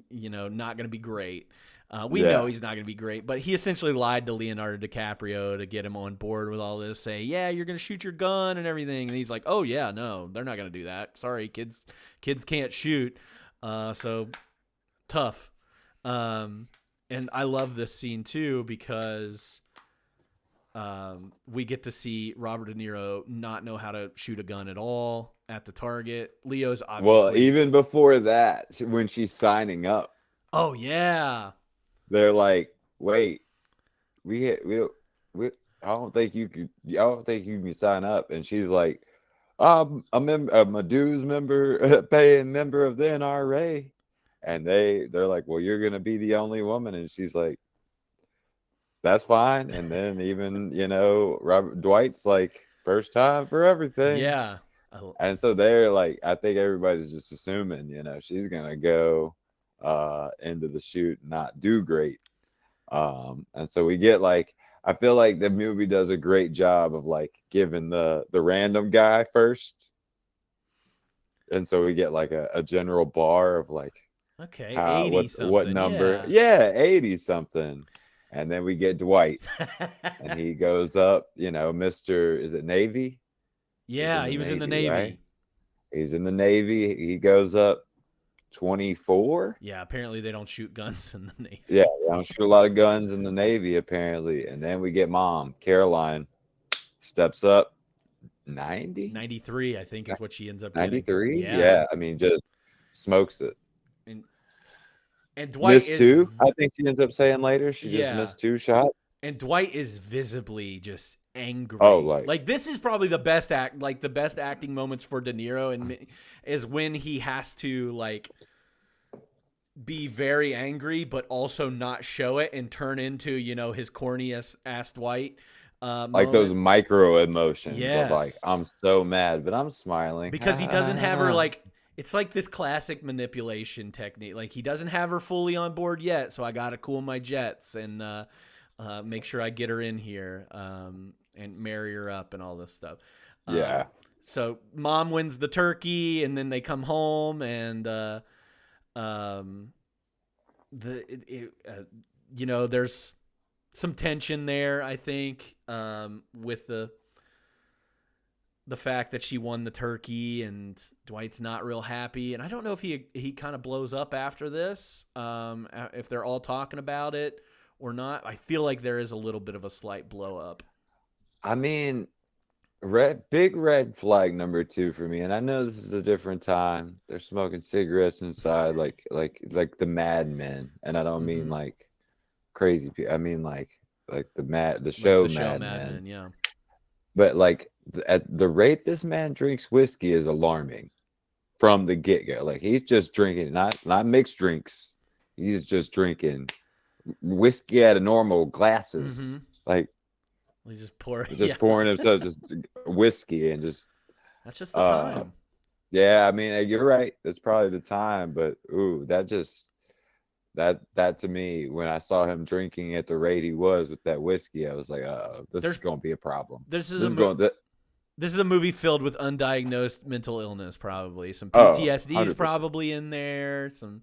going to be great. We Yeah. know he's not going to be great, but he essentially lied to Leonardo DiCaprio to get him on board with all this. Say, yeah, you're going to shoot your gun and everything, and he's like, oh yeah, no, they're not going to do that. Sorry, kids can't shoot. So tough. And I love this scene too because we get to see Robert De Niro not know how to shoot a gun at all at the target. Leo's obviously. Well, even before that, when she's signing up, Oh yeah. they're like, "Wait, we we I don't think you could. I don't think you can sign up." And she's like, I'm a dues member, paying member of the NRA." And they're like, "Well, you're gonna be the only woman." And she's like, "That's fine." And then even Robert Dwight's like, "First time for everything." Yeah. And so they're like, I think everybody's just assuming, she's gonna go into the shoot and not do great. And so we get like, I feel like the movie does a great job of like giving the random guy first. And so we get like a general bar of like, Okay, 80 something. what number? Yeah, 80 something. And then we get Dwight, and he goes up, Mr. Is it Navy? Yeah, he was in the Navy. Right? He's in the Navy. He goes up 24. Yeah, apparently they don't shoot guns in the Navy. Yeah, they don't shoot a lot of guns in the Navy, apparently. And then we get Mom, Caroline, steps up 90? 93, I think, is what she ends up 93? getting. Yeah, I mean, just smokes it. And Dwight missed is 2, I think she ends up saying later. She just missed 2 shots. And Dwight is visibly just angry. Oh, like this is probably the best the best acting moments for De Niro, and is when he has to like be very angry, but also not show it and turn into his corny ass Dwight. Like those micro emotions yes. of like, I'm so mad, but I'm smiling because he doesn't have her like. It's like this classic manipulation technique. Like he doesn't have her fully on board yet, so I got to cool my jets and make sure I get her in here and marry her up and all this stuff. Yeah. So Mom wins the turkey, and then they come home, and there's some tension there, I think, with the fact that she won the turkey, and Dwight's not real happy. And I don't know if he kind of blows up after this, if they're all talking about it or not. I feel like there is a little bit of a slight blow up. I mean, big red flag number 2 for me. And I know this is a different time. They're smoking cigarettes inside, like the Mad Men. And I don't mean like crazy people. I mean like the show Mad Men. Yeah. But like at the rate this man drinks whiskey is alarming from the get-go. Like he's just drinking, not mixed drinks. He's just drinking whiskey out of normal glasses. Like he just pouring himself just whiskey and just. That's just the time. Yeah, I mean, you're right. That's probably the time, but that just that to me, when I saw him drinking at the rate he was with that whiskey, I was like, this is going to be a problem. This is a movie filled with undiagnosed mental illness, probably some PTSD is probably in there. Some.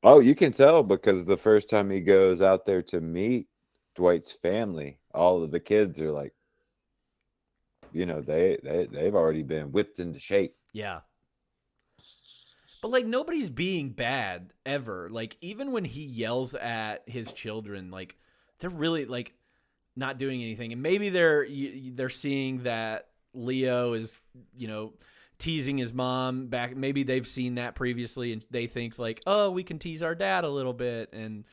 You can tell because the first time he goes out there to meet Dwight's family, all of the kids are like, they've already been whipped into shape. Yeah. But like nobody's being bad ever. Like even when he yells at his children, like they're really like not doing anything. And maybe they're seeing that Leo is, teasing his mom back. Maybe they've seen that previously and they think like, oh, we can tease our dad a little bit, and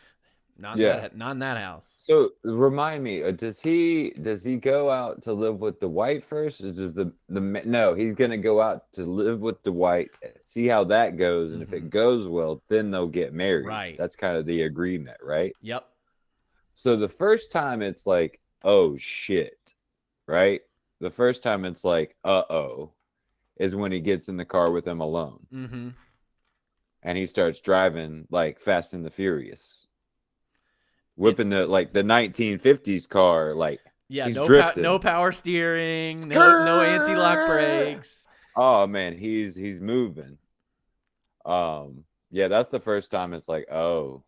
not in that house. So remind me, does he go out to live with Dwight first, or does no? He's gonna go out to live with Dwight, see how that goes, and if it goes well, then they'll get married. Right. That's kind of the agreement, right? Yep. So the first time it's like, oh shit, right? The first time it's like, uh-oh, is when he gets in the car with him alone. Mm-hmm. And he starts driving like Fast and the Furious. Whipping the 1950s car, like he's drifting. No power steering, no anti-lock brakes. Oh man, he's moving. Yeah, that's the first time it's like, oh,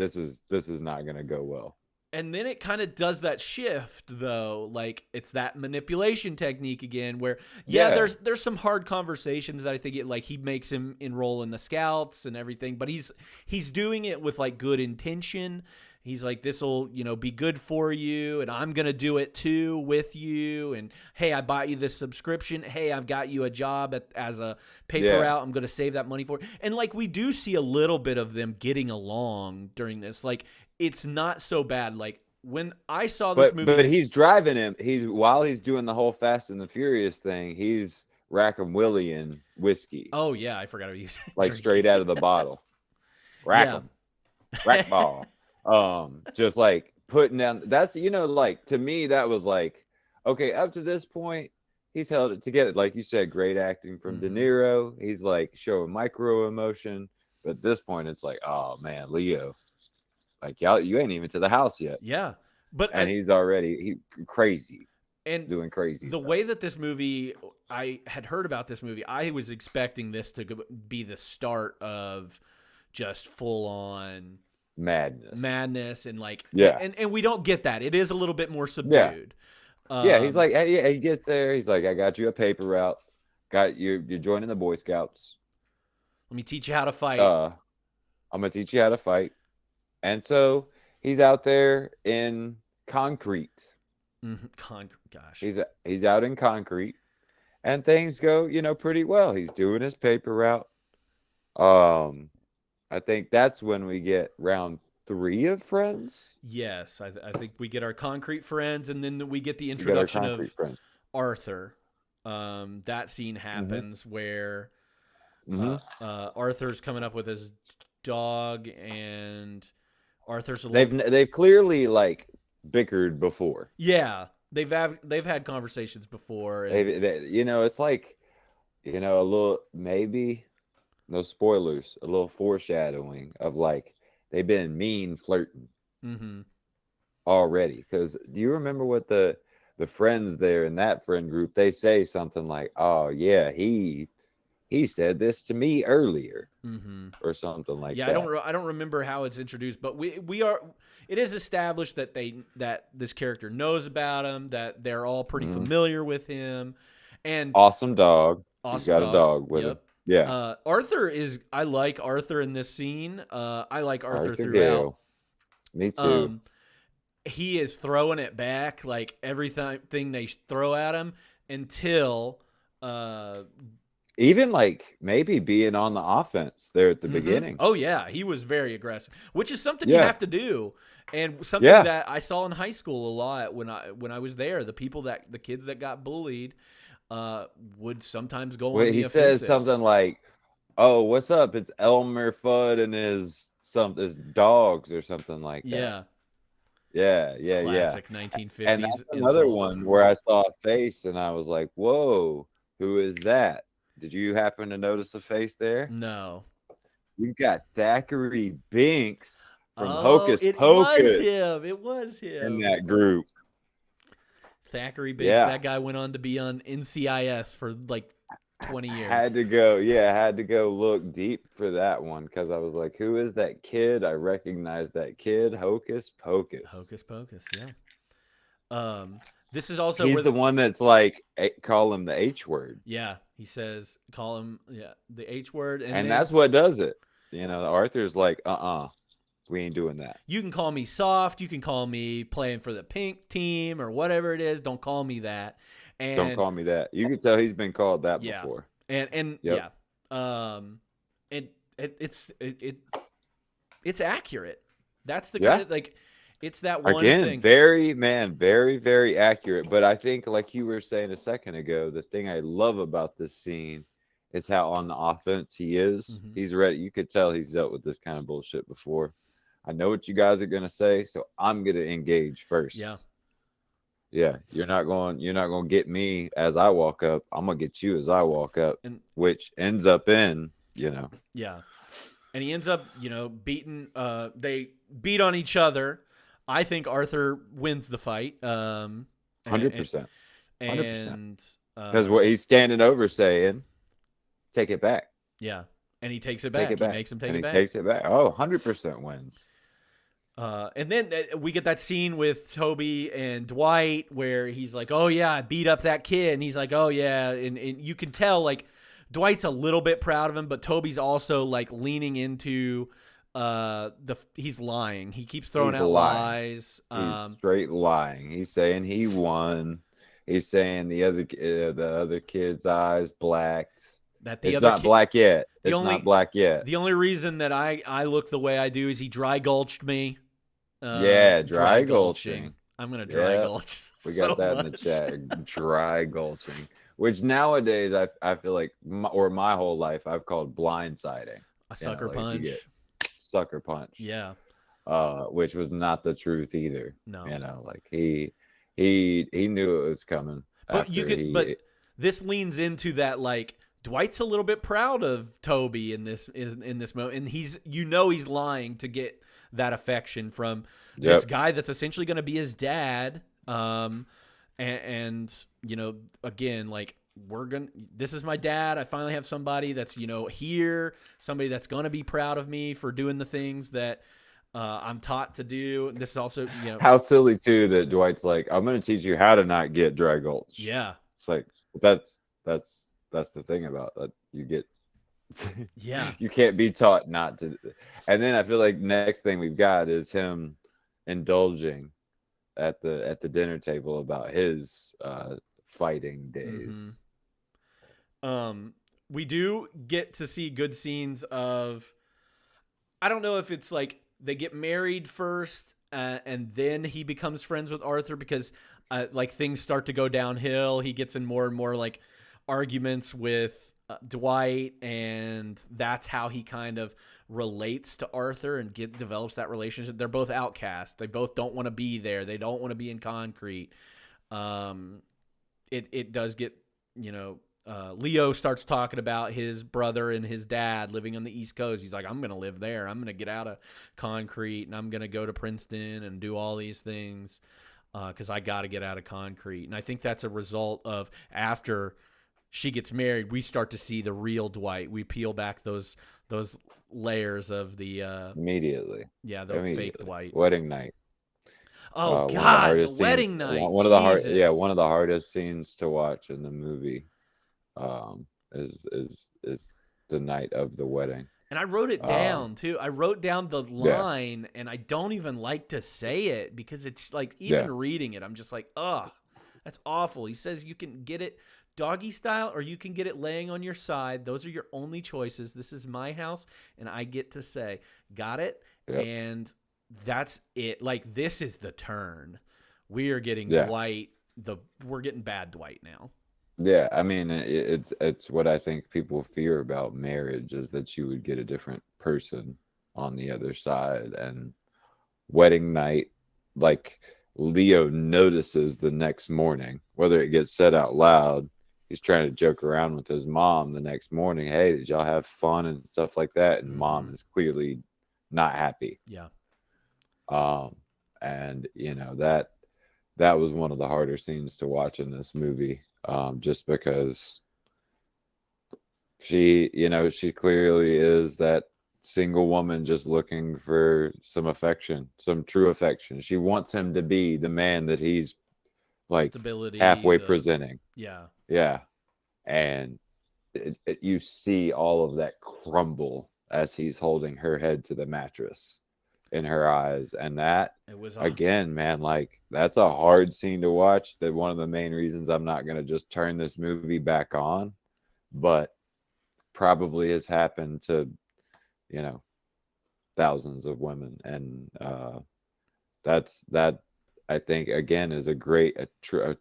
this is not gonna go well. And then it kind of does that shift, though. Like, it's that manipulation technique again, where there's some hard conversations that I think he makes him enroll in the scouts and everything, but he's doing it with like good intention. He's like, this will, be good for you, and I'm gonna do it too with you. And hey, I bought you this subscription. Hey, I've got you a job as a paper route. I'm gonna save that money for it. And like, we do see a little bit of them getting along during this. Like, it's not so bad. Like, when I saw this movie, but he's driving him. While he's doing the whole Fast and the Furious thing, he's racking Willie in whiskey. Oh yeah, I forgot about you. Like straight out of the bottle. Rack ball. Just like putting down. That's like, to me that was like, okay, up to this point he's held it together. Like you said, great acting from De Niro. He's like showing micro emotion, but at this point it's like, oh man, Leo. Like, y'all, you ain't even to the house yet. Yeah. He's already crazy and doing crazy the stuff. way that this movie, I had heard about this movie, I was expecting this to be the start of just full on madness and like, and we don't get that. It is a little bit more subdued. He's like, he gets there. He's like, I got you a paper route. You're joining the Boy Scouts. Let me teach you how to fight. I'm gonna teach you how to fight. And so he's out there in concrete. Gosh. He's out in concrete, and things go, pretty well. He's doing his paper route. I think that's when we get round 3 of Friends. Yes, I think we get our concrete friends, and then we get the introduction of Arthur. That scene happens where Arthur's coming up with his dog, and Arthur's they've clearly like bickered before. Yeah, they've had conversations before. And it's like, a little, maybe no spoilers, a little foreshadowing of like they've been mean flirting already. Because do you remember what the friends there in that friend group, they say something like, "Oh yeah, he said this to me earlier," or something like that. I don't remember how it's introduced, but it is established that that this character knows about him, that they're all pretty familiar with him, and awesome dog. He's got a dog with him. Yeah. I like Arthur in this scene. I like Arthur throughout. Gale. Me too. He is throwing it back, like everything they throw at him, until even like maybe being on the offense there at the beginning. Oh yeah, he was very aggressive, which is something you have to do, and something that I saw in high school a lot when I was there. The kids that got bullied would sometimes go on the offensive. He says something like, "Oh, what's up? It's Elmer Fudd and his dogs," or something like that. Yeah. Classic 1950s. And that's another one where I saw a face and I was like, "Whoa, who is that?" Did you happen to notice a face there? No. You've got Thackeray Binks from Hocus Pocus. It was him. In that group. Thackeray Binks. Yeah. That guy went on to be on NCIS for like 20 years. Had to go look deep for that one because I was like, who is that kid? I recognize that kid. Hocus Pocus. Hocus Pocus, yeah. This is also he's the one that's like, call him the H word. Yeah, he says call him the H word, and that's what does it. Arthur's like, we ain't doing that. You can call me soft. You can call me playing for the pink team or whatever it is. Don't call me that. And don't call me that. You can tell he's been called that before. It's accurate. That's the kind of like. It's that one thing. Very, very accurate. But I think, like you were saying a second ago, the thing I love about this scene is how on the offense he is. He's ready. You could tell he's dealt with this kind of bullshit before. I know what you guys are gonna say, so I'm gonna engage first. Yeah. You're not going to get me as I walk up. I'm gonna get you as I walk up, which ends up in, Yeah. And he ends up, beating. They beat on each other. I think Arthur wins the fight. 100%. 100%. Because what he's standing over saying, take it back. Yeah. And he takes it back. He makes him take it back. He takes it back. Oh, 100% wins. And then we get that scene with Toby and Dwight where he's like, "Oh yeah, I beat up that kid," and he's like, "Oh yeah," and you can tell like Dwight's a little bit proud of him, but Toby's also like leaning into he's lying. He keeps throwing He's out lying. lies. He's straight lying. He's saying he won. He's saying the other kid's eyes blacked. That the It's other not kid, black yet. the It's only not black yet. the only reason that I look the way I do is he dry gulched me. Yeah, Dry dry gulching. I'm gonna dry Yeah, gulch. we got so that in the much. chat. Dry gulching, which nowadays I feel like my whole life I've called blindsiding. A sucker like, you punch. get sucker punch. Yeah. Which was not the truth either. No. Like he knew it was coming. But you after could. he- But this leans into that like Dwight's a little bit proud of Toby in this moment, and he's he's lying to get that affection from this Yep. guy that's essentially going to be his dad. And again, like this is my dad. I finally have somebody that's here, somebody that's going to be proud of me for doing the things that I'm taught to do. This is also How silly too that Dwight's like, I'm gonna teach you how to not get dry gulch. yeah. It's like that's the thing about that. You get Yeah. you can't be taught not to. And then I feel like next thing we've got is him indulging at the dinner table about his fighting days. We do get to see good scenes of, I don't know if it's like they get married first and then he becomes friends with Arthur because like things start to go downhill. He gets in more and more like arguments with Dwight, and that's how he kind of relates to Arthur and develops that relationship. They're both outcasts. They both don't want to be there. They don't want to be in concrete. It does get, Leo starts talking about his brother and his dad living on the East Coast. He's like, I'm going to live there. I'm going to get out of concrete and I'm going to go to Princeton and do all these things because I got to get out of concrete. And I think that's a result of after she gets married, we start to see the real Dwight. We peel back those layers of the Immediately. the fake Dwight. Wedding night. Oh One of the God, the hardest wedding scenes- night. One of the Jesus. one of the hardest scenes to watch in the movie. Is the night of the wedding. And I wrote it down too. I wrote down the line, and I don't even like to say it because it's like even reading it, I'm just like, ugh, that's awful. He says you can get it doggy style or you can get it laying on your side. Those are your only choices. This is my house, and I get to say, got it? Yep. And that's it. Like this is the turn. We are getting Dwight. We're getting bad Dwight now. Yeah, I mean, it's what I think people fear about marriage is that you would get a different person on the other side. And wedding night, like Leo notices the next morning, whether it gets said out loud, he's trying to joke around with his mom the next morning. Hey, did y'all have fun and stuff like that? And mom is clearly not happy. Yeah. And that was one of the harder scenes to watch in this movie. Just because she clearly is that single woman just looking for some affection, some true affection. She wants him to be the man that he's like stability, halfway presenting. Yeah. Yeah. And you see all of that crumble as he's holding her head to the mattress in her eyes. And that, it was again, man, like that's a hard scene to watch. That one of the main reasons I'm not going to just turn this movie back on, but probably has happened to, thousands of women. And that I think again is a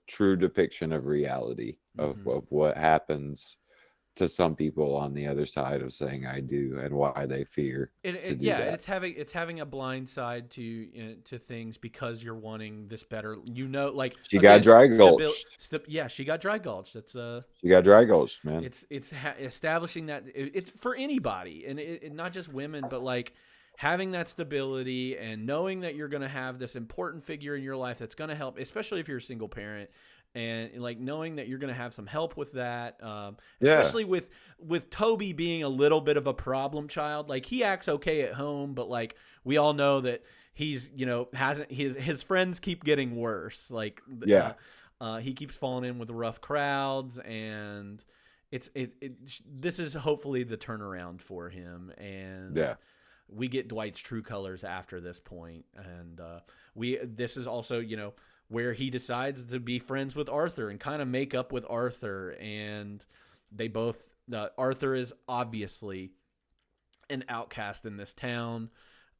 true depiction of reality of what happens to some people on the other side of saying I do and why they fear to do that. It's having a blind side to things because you're wanting this better, like she got dry gulched. She got dry gulched. That's she got dry gulched, man. It's establishing that it's for anybody, and it not just women, but like having that stability and knowing that you're going to have this important figure in your life that's going to help, especially if you're a single parent. And like knowing that you're going to have some help with that, especially with Toby being a little bit of a problem child. Like he acts okay at home, but like we all know that he's hasn't his friends keep getting worse. Like Yeah. he keeps falling in with rough crowds, and this is hopefully the turnaround for him, and Yeah. we get Dwight's true colors after this point, and this is also where he decides to be friends with Arthur and kind of make up with Arthur, and they both Arthur is obviously an outcast in this town.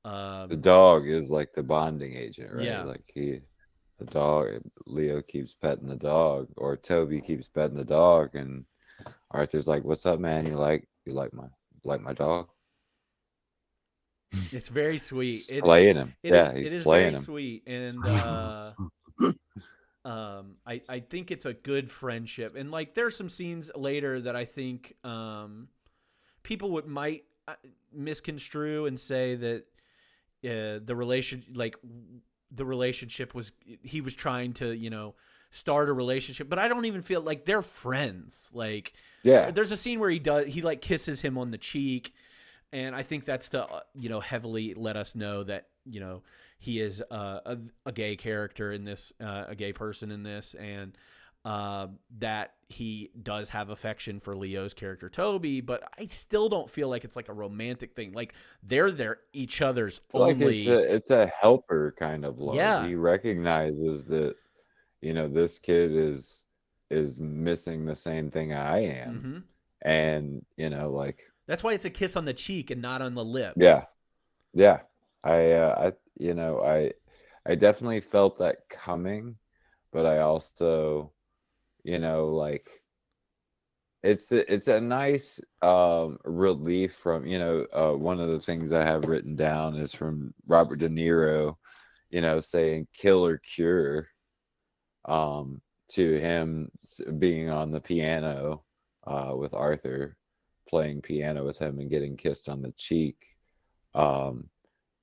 The dog is like the bonding agent, right? Yeah. Like the dog, Leo keeps petting the dog, or Toby keeps petting the dog, and Arthur's like, "What's up, man? You like my dog?" It's very sweet. He's playing him. It is Yeah, he's it is playing very him. sweet, and I think it's a good friendship, and like there's some scenes later that I think people might misconstrue and say that the relationship was, he was trying to start a relationship, but I don't even feel like they're friends. Like Yeah, there's a scene where he like kisses him on the cheek, and I think that's to heavily let us know that he is a gay character in this, a gay person in this, and that he does have affection for Leo's character Toby, but I still don't feel like it's like a romantic thing. Like they're each other's I feel like only. it's a helper kind of love. Yeah. He recognizes that this kid is missing the same thing I am, Mm-hmm. and like That's why it's a kiss on the cheek and not on the yeah, lips. yeah. I definitely felt that coming, but I also like it's a nice relief from one of the things I have written down is from Robert De Niro, saying kill or cure, to him being on the piano with Arthur, playing piano with him and getting kissed on the cheek.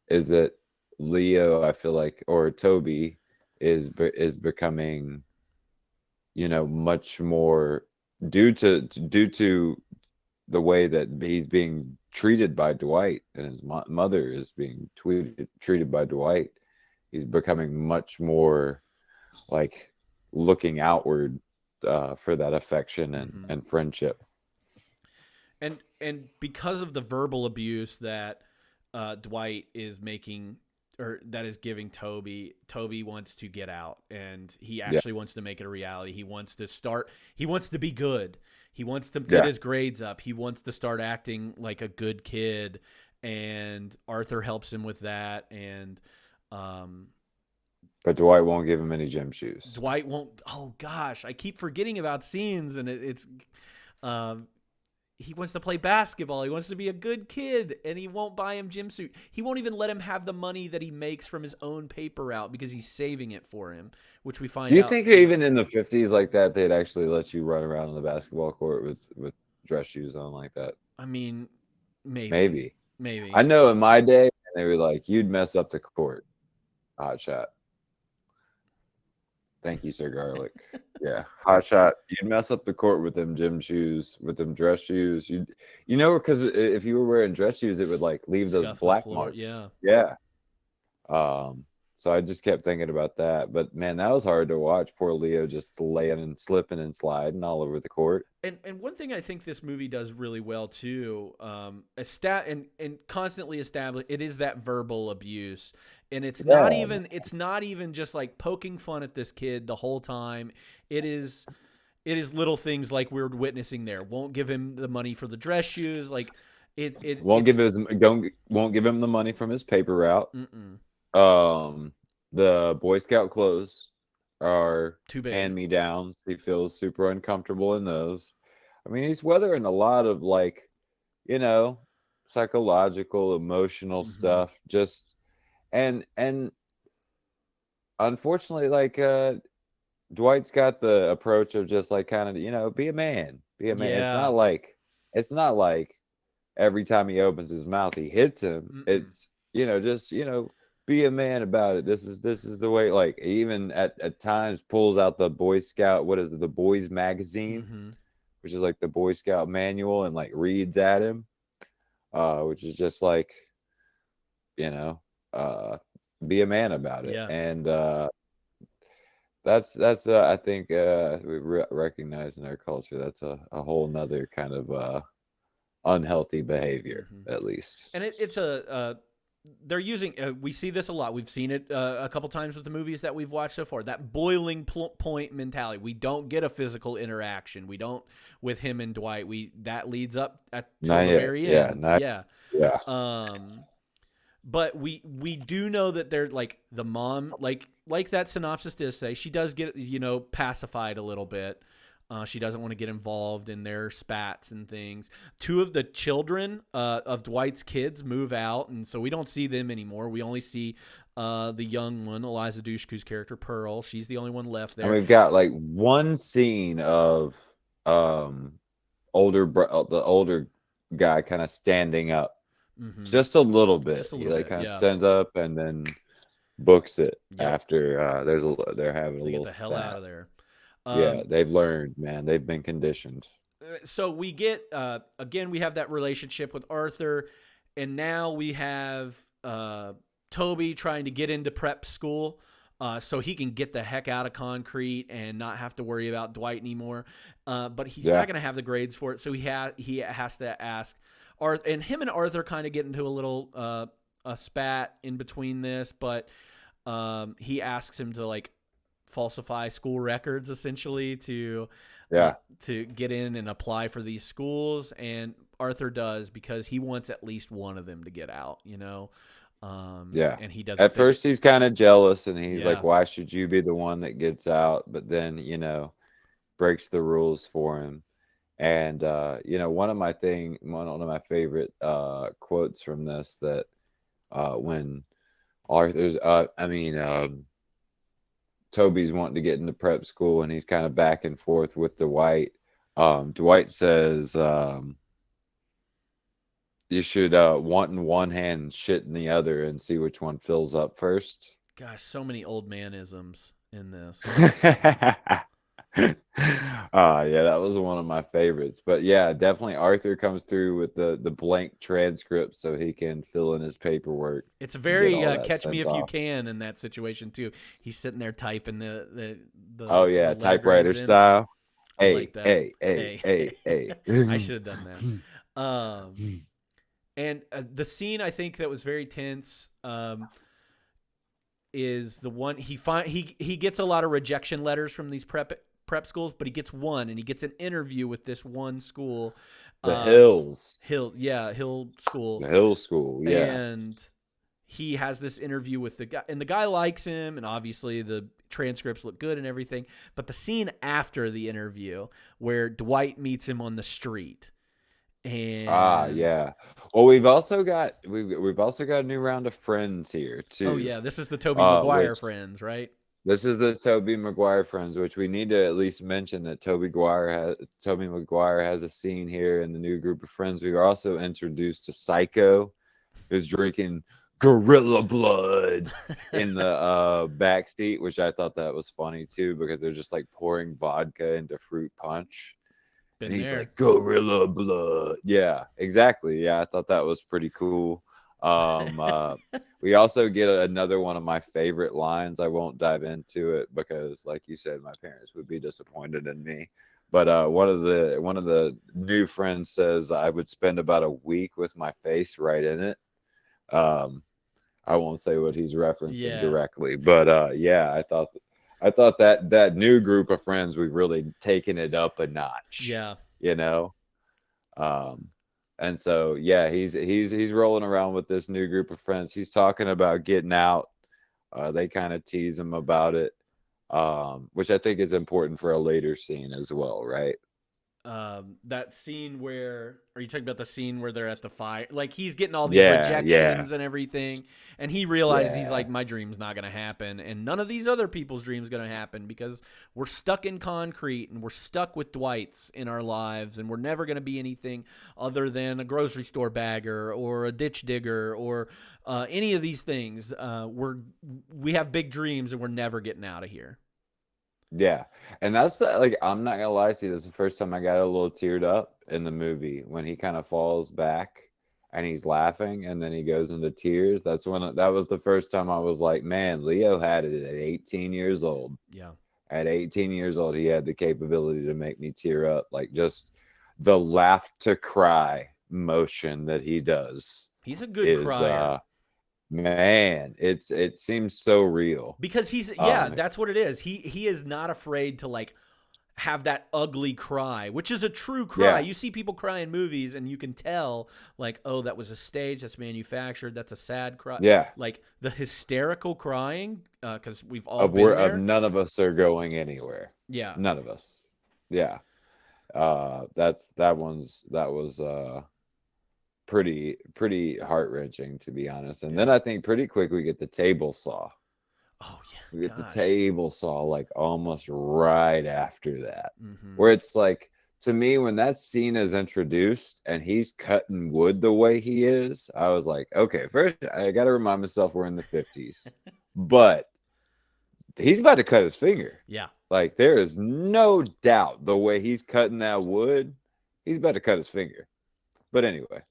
Is that Leo, I feel like, or Toby is becoming much more due to the way that he's being treated by Dwight, and his mother is being treated by Dwight. He's becoming much more like looking outward for that affection and friendship. And because of the verbal abuse that Dwight is making, or that is giving Toby wants to get out, and he Yeah, actually wants to make it a reality. He wants to be good. He wants to get yeah. his grades up. He wants to start acting like a good kid, and Arthur helps him with that. And But Dwight won't give him any gym shoes. Dwight won't. Oh gosh, I keep forgetting about scenes, and it's um, he wants to play basketball. He wants to be a good kid, and he won't buy him gym suit. He won't even let him have the money that he makes from his own paper route because he's saving it for him, which we find Do you out. think even in the 50s like that, they'd actually let you run around on the basketball court with dress shoes on like that? I mean, Maybe. maybe. I know in my day, they were like, you'd mess up the court. Hot shot. Thank you, Sir Garlic. Yeah, hot shot. You'd mess up the court with them gym shoes, with them dress shoes. Because if you were wearing dress shoes, it would like leave those Scuff the black floor, marks. yeah. Yeah. So I just kept thinking about that. But man, that was hard to watch. Poor Leo just laying and slipping and sliding all over the court. And one thing I think this movie does really well too, and constantly establish, it is that verbal abuse, and it's not even just like poking fun at this kid the whole time. It is little things like we're witnessing there. Won't give him the money for the dress shoes, like Won't give him the money from his paper route. Mm-mm. The Boy Scout clothes are Too big. hand-me-downs. He feels super uncomfortable in those. I mean, he's weathering a lot of like, psychological, emotional stuff. Just and unfortunately, like Dwight's got the approach of just like kind of, be a man. Be a man. Yeah. It's not like every time he opens his mouth he hits him. Mm-mm. It's just be a man about it. This is the way. Like even at times pulls out the Boy Scout, what is it, the Boys Magazine, which is like the Boy Scout manual, and like reads at him, which is just like be a man about it. Yeah. And that's I think we recognize in our culture that's a whole nother kind of unhealthy behavior, Hmm. at least. And it's they're using we see this a lot. We've seen it a couple times with the movies that we've watched so far. That boiling point mentality. We don't get a physical interaction. We don't with him and Dwight. We that leads up till Not the yet. very Yeah, end. not Yeah. yeah. Um but we do know that they're like the mom, like that synopsis does say, she does get, pacified a little bit. She doesn't want to get involved in their spats and things. Two of the children of Dwight's kids move out, and so we don't see them anymore. We only see the young one, Eliza Dushku's character, Pearl. She's the only one left And there. we've got like one scene of um the older guy kind of standing up Mm-hmm. just a little bit. Just a He little like bit, kind of yeah. stands up and then books it Yep. after they're having a They get little the hell out spat. of there. Yeah, Um, they've learned, man. They've been conditioned. so we get again, we have that relationship with Arthur, and now we have Toby trying to get into prep school so he can get the heck out of concrete and not have to worry about Dwight anymore. But he's Yeah. not going to have the grades for it, so he has to ask Arthur, and him and Arthur kind of get into a little a spat in between this, but he asks him to like falsify school records essentially Yeah. to get in and apply for these schools, and Arthur does because he wants at least one of them to get out, Yeah. and he doesn't At think first he's kind of jealous and he's yeah, like, why should you be the one that gets out? But then, breaks the rules for him. And one of my favorite quotes from this that when Arthur's Toby's wanting to get into prep school and he's kind of back and forth with Dwight. Dwight says, you should want in one hand and shit in the other and see which one fills up first. gosh, so many old manisms in this. Yeah, that was one of my favorites. But yeah, definitely Arthur comes through with the blank transcript so he can fill in his paperwork It's and get very all that catch me sent if you off. can in that situation too. He's sitting there typing Oh the yeah, letter typewriter grades in. style. I like that. Hey. I should have done that. And the scene I think that was very tense is the one he gets a lot of rejection letters from these prep schools, but he gets one, and he gets an interview with this one school, The Hills. Hill School, The Hill School, yeah. and he has this interview with the guy, and the guy likes him, and obviously the transcripts look good and everything. But the scene after the interview where Dwight meets him on the street, and Yeah. Well, we've also got a new round of friends here too. oh yeah, this is the Tobey Maguire Which friends, right? this is the Tobey Maguire friends, which we need to at least mention that Tobey Maguire has a scene here in the new group of friends. We were also introduced to Psycho, who's drinking gorilla blood in the back seat, which I thought that was funny too, because they're just like pouring vodka into fruit punch. Been And he's there. like, gorilla blood. Yeah, exactly. Yeah, I thought that was pretty cool. We also get another one of my favorite lines. I won't dive into it because, like you said, my parents would be disappointed in me. But one of the new friends says I would spend about a week with my face right in it. I won't say what he's referencing directly, but yeah, I thought that new group of friends, we've really taken it up a notch. Yeah. And so yeah, he's rolling around with this new group of friends. He's talking about getting out. They kind of tease him about it, which I think is important for a later scene as well, right? That scene where are you talking about the scene where they're at the fire? Like he's getting all these Yeah, rejections and everything, and he realizes he's Yeah. like, my dream's not gonna happen, and none of these other people's dreams gonna happen because we're stuck in concrete and we're stuck with Dwight's in our lives, and we're never gonna be anything other than a grocery store bagger or a ditch digger or any of these things. We have big dreams and we're never getting out of here. Yeah, and that's like I'm not gonna lie to you. This is the first time I got a little teared up in the movie when he kind of falls back and he's laughing, and then he goes into tears. That was the first time I was like, man, Leo had it at 18 years old. Yeah. At 18 years old, he had the capability to make me tear up. Like, just the laugh to cry motion that he does. He's a good crier. Man, it seems so real. Because that's what it is. He is not afraid to like have that ugly cry, which is a true cry. Yeah. You see people cry in movies and you can tell like, oh, that was a stage, that's manufactured, that's a sad cry. Yeah. Like the hysterical crying, because we've all been there. None of us are going anywhere. Yeah. None of us. Yeah. That was pretty heart-wrenching, to be honest. And then I think pretty quick we get the table saw. Oh yeah. We get the table saw like almost right after that. Mm-hmm. Where it's like, to me, when that scene is introduced and he's cutting wood the way he is, I was like, okay, first I got to remind myself we're in the 50s. But he's about to cut his finger. Yeah. Like, there is no doubt the way he's cutting that wood, he's about to cut his finger. But anyway,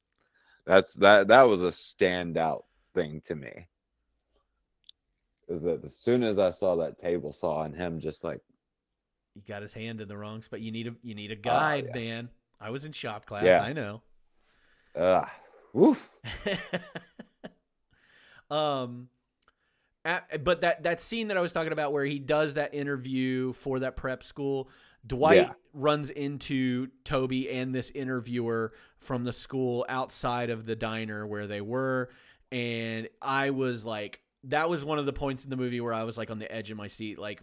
that was a standout thing to me. Is that as soon as I saw that table saw and him just like, he got his hand in the wrong spot. You need a guide, man. I was in shop class. Yeah. I know. Woof. But that scene that I was talking about where he does that interview for that prep school, Dwight runs into Toby and this interviewer from the school outside of the diner where they were. And I was like, that was one of the points in the movie where I was like on the edge of my seat, like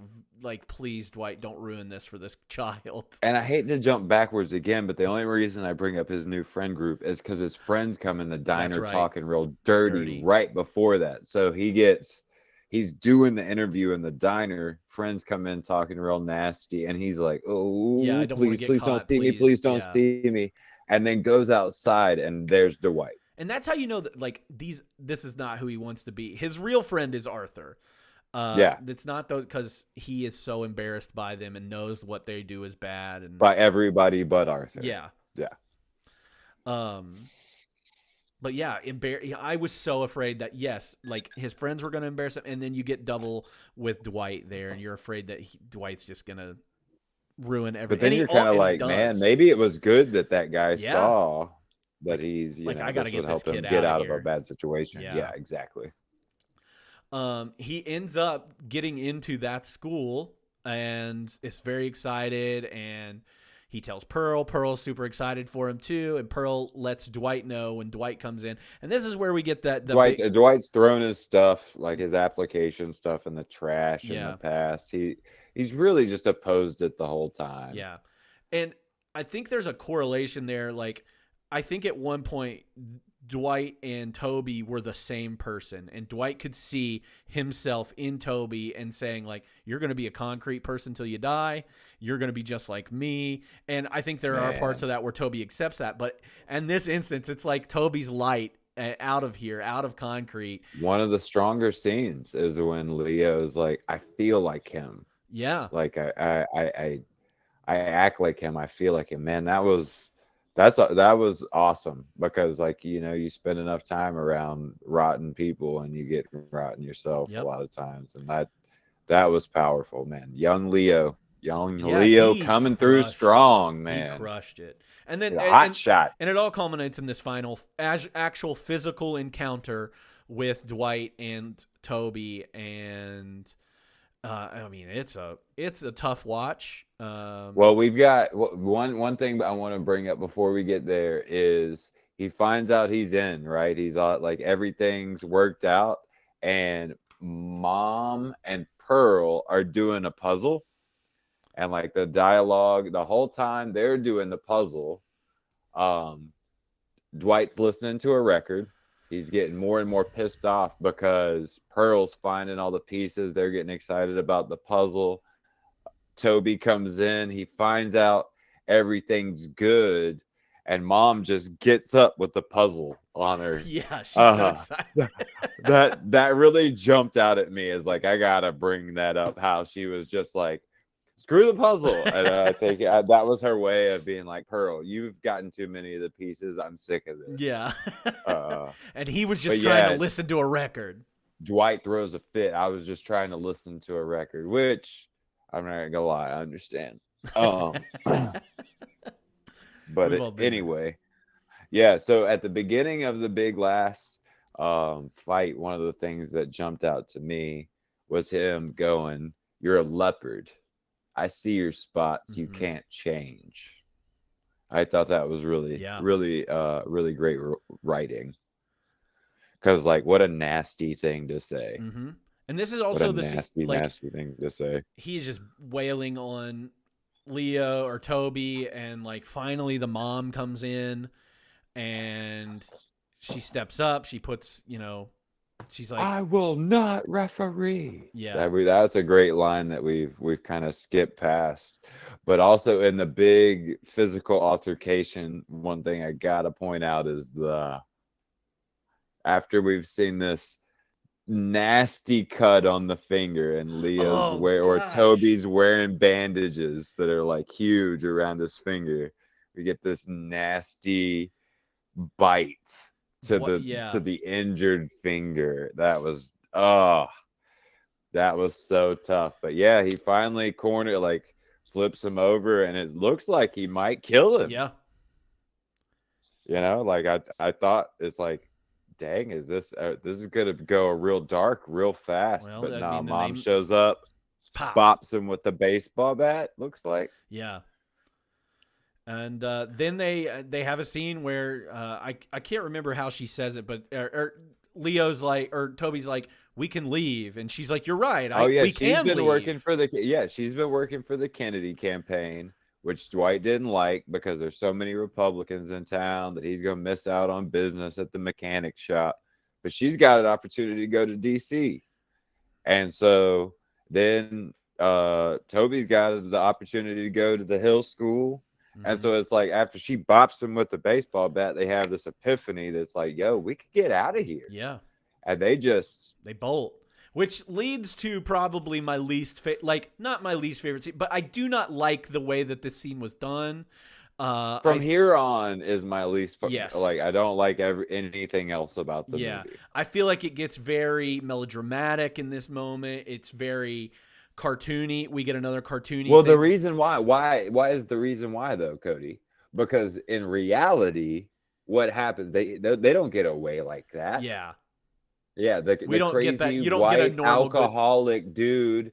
please, Dwight, don't ruin this for this child. And I hate to jump backwards again, but the only reason I bring up his new friend group is because his friends come in the diner talking real dirty right before that. So he's doing the interview in the diner. Friends come in talking real nasty, and he's like, "Oh, yeah, please don't see me. Please don't see me." And then goes outside, and there's Dwight. And that's how you know that like this is not who he wants to be. His real friend is Arthur. It's not those, because he is so embarrassed by them and knows what they do is bad and by everybody but Arthur. Yeah. But yeah, I was so afraid that yes, like his friends were going to embarrass him, and then you get double with Dwight there, and you're afraid that Dwight's just going to ruin everything. But then you're kind of like, man, maybe it was good that guy saw that he's I got to get this kid get out of a bad situation. Yeah, exactly. He ends up getting into that school and is very excited, and he tells Pearl. Pearl's super excited for him too, and Pearl lets Dwight know when Dwight comes in. And this is where we get that Dwight's thrown his stuff, like his application stuff, in the trash in the past. He's really just opposed it the whole time. Yeah, and I think there's a correlation there. Like, I think at one point Dwight and Toby were the same person, and Dwight could see himself in Toby and saying like, you're going to be a concrete person till you die. You're going to be just like me. And I think there are parts of that where Toby accepts that. But in this instance, it's like Toby's light out of here, out of concrete. One of the stronger scenes is when Leo's like, I feel like him. Yeah. Like I act like him. I feel like him. Man, that was awesome, because like, you spend enough time around rotten people and you get rotten yourself a lot of times, and that was powerful, man. Young Leo coming through strong, man. He crushed it. And then hot shot. And it all culminates in this final actual physical encounter with Dwight and Toby, and I mean, it's a tough watch. Well, we've got one thing I want to bring up before we get there is he finds out he's in, right? He's like, everything's worked out, and Mom and Pearl are doing a puzzle, and like the dialogue the whole time they're doing the puzzle, Dwight's listening to a record. He's getting more and more pissed off because Pearl's finding all the pieces. They're getting excited about the puzzle. Toby comes in. He finds out everything's good. And Mom just gets up with the puzzle on her. Yeah, she's so excited. that really jumped out at me as like, I got to bring that up. How she was just like screw the puzzle. And I think that was her way of being like, Pearl, you've gotten too many of the pieces. I'm sick of this. Yeah. Uh, And he was but just trying to yeah, listen to a record. Dwight throws a fit. I was just trying to listen to a record, which I'm not gonna lie, I understand. But We've all been there. anyway, yeah. So at the beginning of the big last fight, one of the things that jumped out to me was him going, "You're a leopard. I see your spots. You Mhm. can't change." I thought that was really, Yeah. really great writing. Because, like, what a nasty thing to say. Mm-hmm. And this is What also a the nasty, like nasty thing to say. he's just wailing on Leo or Toby, and like finally the mom comes in and she steps up. She puts, she's like, I will not referee. Yeah. That's a great line that we've kind of skipped past. But also in the big physical altercation, one thing I gotta point out is after we've seen this nasty cut on the finger and Leo's or Toby's wearing bandages that are like huge around his finger, we get this nasty bite to the injured finger. That was so tough. But yeah, he finally flips him over, and it looks like he might kill him. Yeah. Like I thought, it's like, dang, is this is gonna go real dark real fast. Well, but no, mom name... shows up, Pop. bops him with the baseball bat, looks like. Yeah. And then they have a scene where I can't remember how she says it, but Leo's like, or Toby's like, we can leave, and she's like, you're right. She's been working for the Kennedy campaign, which Dwight didn't like because there's so many Republicans in town that he's gonna miss out on business at the mechanic shop. But she's got an opportunity to go to DC, and so then Toby's got the opportunity to go to the Hill School. And so it's like after she bops him with the baseball bat, they have this epiphany that's like, yo, we could get out of here. Yeah. And they bolt, which leads to probably my least not my least favorite scene, but I do not like the way that this scene was done. From here on is my least. Yes. Like, I don't like anything else about the movie. I feel like it gets very melodramatic in this moment. It's very cartoony. We get another cartoony thing. The reason why is the reason why though, Cody? Because in reality, what happens, they don't get away like that. Yeah the don't crazy get that. You don't white get a normal alcoholic dude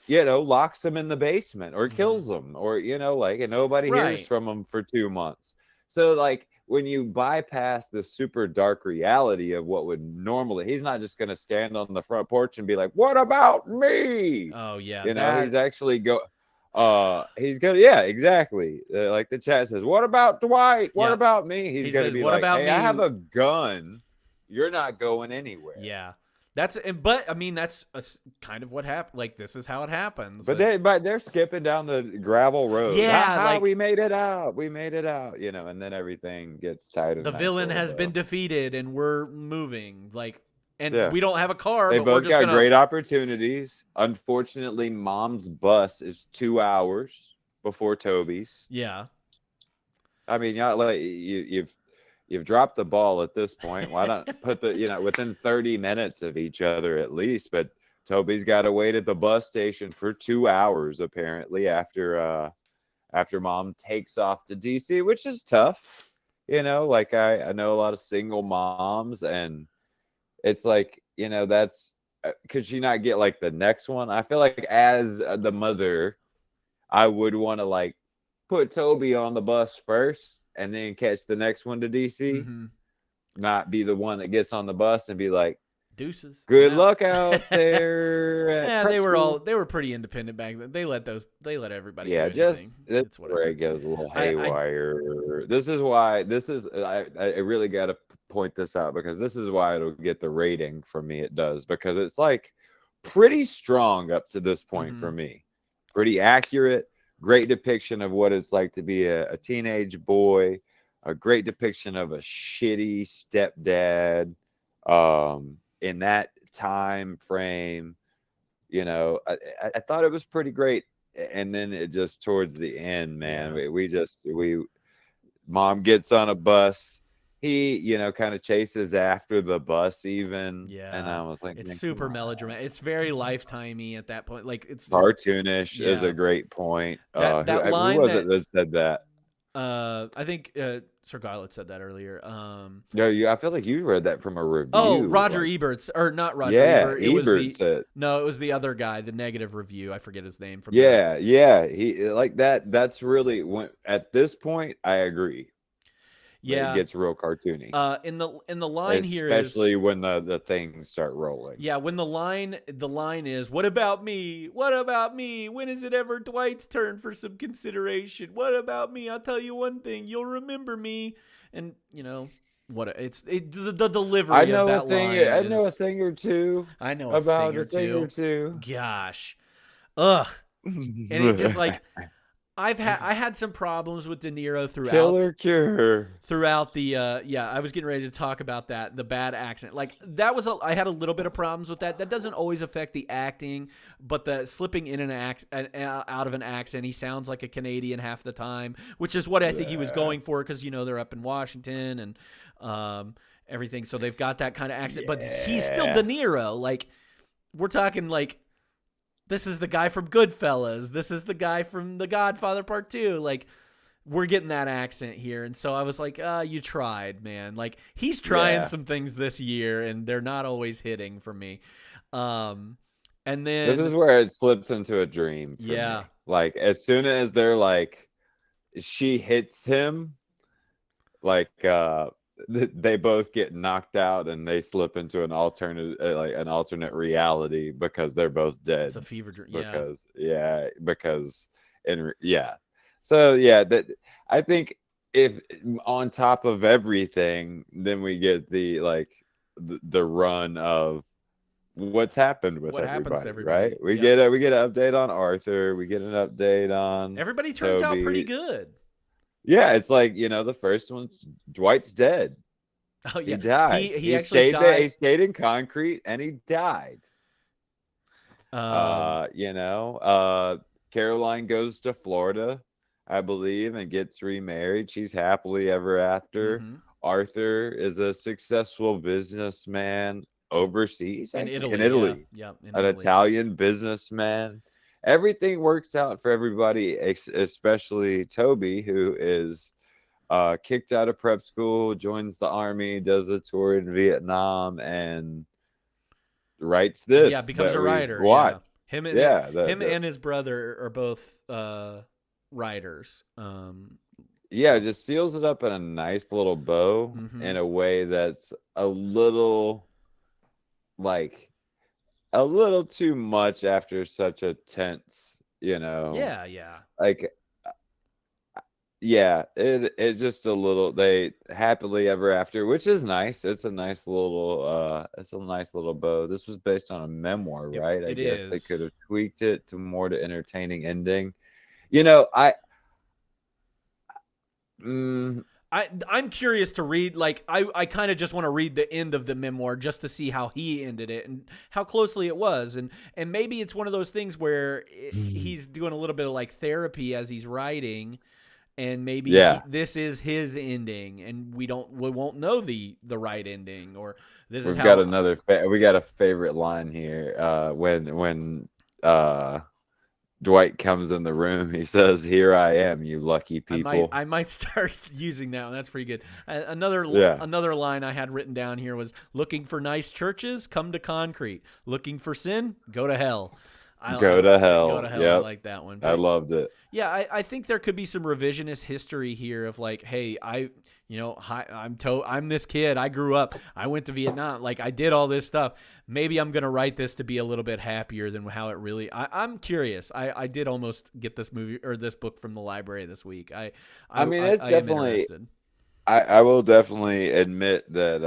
locks him in the basement or kills him, or and nobody hears from him for 2 months. So like, when you bypass the super dark reality of what would normally, he's not just going to stand on the front porch and be like, what about me? Oh yeah. He's actually he's gonna, exactly. Like the chat says, what about Dwight? What about me? He's going to be like, hey, I have a gun. You're not going anywhere. Yeah. But I mean, that's kind of what happened. Like, this is how it happens. But they're skipping down the gravel road. Yeah, we made it out. We made it out. And then everything gets tied. The villain has been defeated, and we're moving. We don't have a car. They but both we're just got great opportunities. Unfortunately, Mom's bus is 2 hours before Toby's. Yeah. I mean, you've dropped the ball at this point. Why not put within 30 minutes of each other at least? But Toby's got to wait at the bus station for 2 hours, apparently, after Mom takes off to DC, which is tough. Like I know a lot of single moms, and it's like, that's, could she not get like the next one? I feel like as the mother, I would want to like put Toby on the bus first and then catch the next one to DC. Not be the one that gets on the bus and be like, deuces, good luck out there. They were pretty independent back then. They let everybody that's where it goes a little haywire. I really got to point this out, because this is why it'll get the rating from me. It does, because it's like pretty strong up to this point for me. Pretty accurate. Great depiction of what it's like to be a teenage boy. A great depiction of a shitty stepdad in that time frame. I thought it was pretty great. and then it just towards the end, man, Yeah. we mom gets on a bus. He, kind of chases after the bus even, and Yeah. I was like, It's man, come super on. melodramatic. It's very lifetimey at that point. Like it's just Cartoonish is yeah. a great point. Who That who line was it that that said that? I think Sir Garlett said that earlier. No, I feel like you read that from a Oh, review. Roger Like, Ebert's or not Roger yeah, Ebert. It was Ebert the said, no, it was the other guy, the negative review. I forget his name from the yeah. He like that. That's really when at this point, I agree. It yeah. gets real cartoony, In the line here is especially when the things start rolling. yeah, when the line is what about me? What about me? When is it ever Dwight's turn for some consideration? What about me? I'll tell you one thing, you'll remember me. And the delivery of that line I know a is thing or two I know a thing about or a thing or two. two. Gosh. Ugh. And it just like I had some problems with De Niro Killer cure. throughout the I was getting ready to talk about that, the bad accent. Like that was I had a little bit of problems with that. That doesn't always affect the acting, but the slipping in out of an accent, he sounds like a Canadian half the time, which is what I think he was going for, because they're up in Washington and everything, so they've got that kind of accent, but he's still De Niro. Like we're talking like this is the guy from Goodfellas. This is the guy from The Godfather Part 2. Like, we're getting that accent here. And so I was like, you tried, man. Like, he's trying some things this year, and they're not always hitting for me. And then... This is where it slips into a dream for me. Like, as soon as they're like, she hits him, like, they both get knocked out and they slip into an alternate reality because they're both dead. It's a fever dream. So that I think if on top of everything, then we get the run of what's happened with everybody, right? We get an update on Arthur. We get an update on everybody. Turns Toby. out pretty good. Yeah, it's like, the first one's Dwight's dead. Oh yeah, he died. He actually stayed died. There. He stayed in concrete and he died. Caroline goes to Florida, I believe, and gets remarried. She's happily ever after. Mm-hmm. Arthur is a successful businessman overseas in Italy. An Italian businessman. Everything works out for everybody, especially Toby, who is kicked out of prep school, joins the army, does a tour in Vietnam, and writes this. Yeah, becomes a writer. Watch. Yeah. Him and his brother are both writers. Just seals it up in a nice little bow in a way that's a little too much after such a tense, it's just a little. They happily ever after, which is nice. It's a nice little bow. This was based on a memoir, right? I guess they could have tweaked it to more to entertaining ending. I'm curious to read, like, I kind of just want to read the end of the memoir just to see how he ended it and how closely it was. And maybe it's one of those things where he's doing a little bit of like therapy as he's writing, and maybe this is his ending and we won't know the right ending, or we got a favorite line here. When Dwight comes in the room, he says, "Here I am, you lucky people." I might start using that one. That's pretty good. Another line I had written down here was, "Looking for nice churches? Come to concrete. Looking for sin? Go to hell." Go to hell. Yep. I like that one. But I loved it. Yeah, I think there could be some revisionist history here of like, hey, I'm this kid. I grew up. I went to Vietnam. Like, I did all this stuff. Maybe I'm gonna write this to be a little bit happier than how it really. I'm curious. I did almost get this movie or this book from the library this week. I mean, it's definitely. I will definitely admit that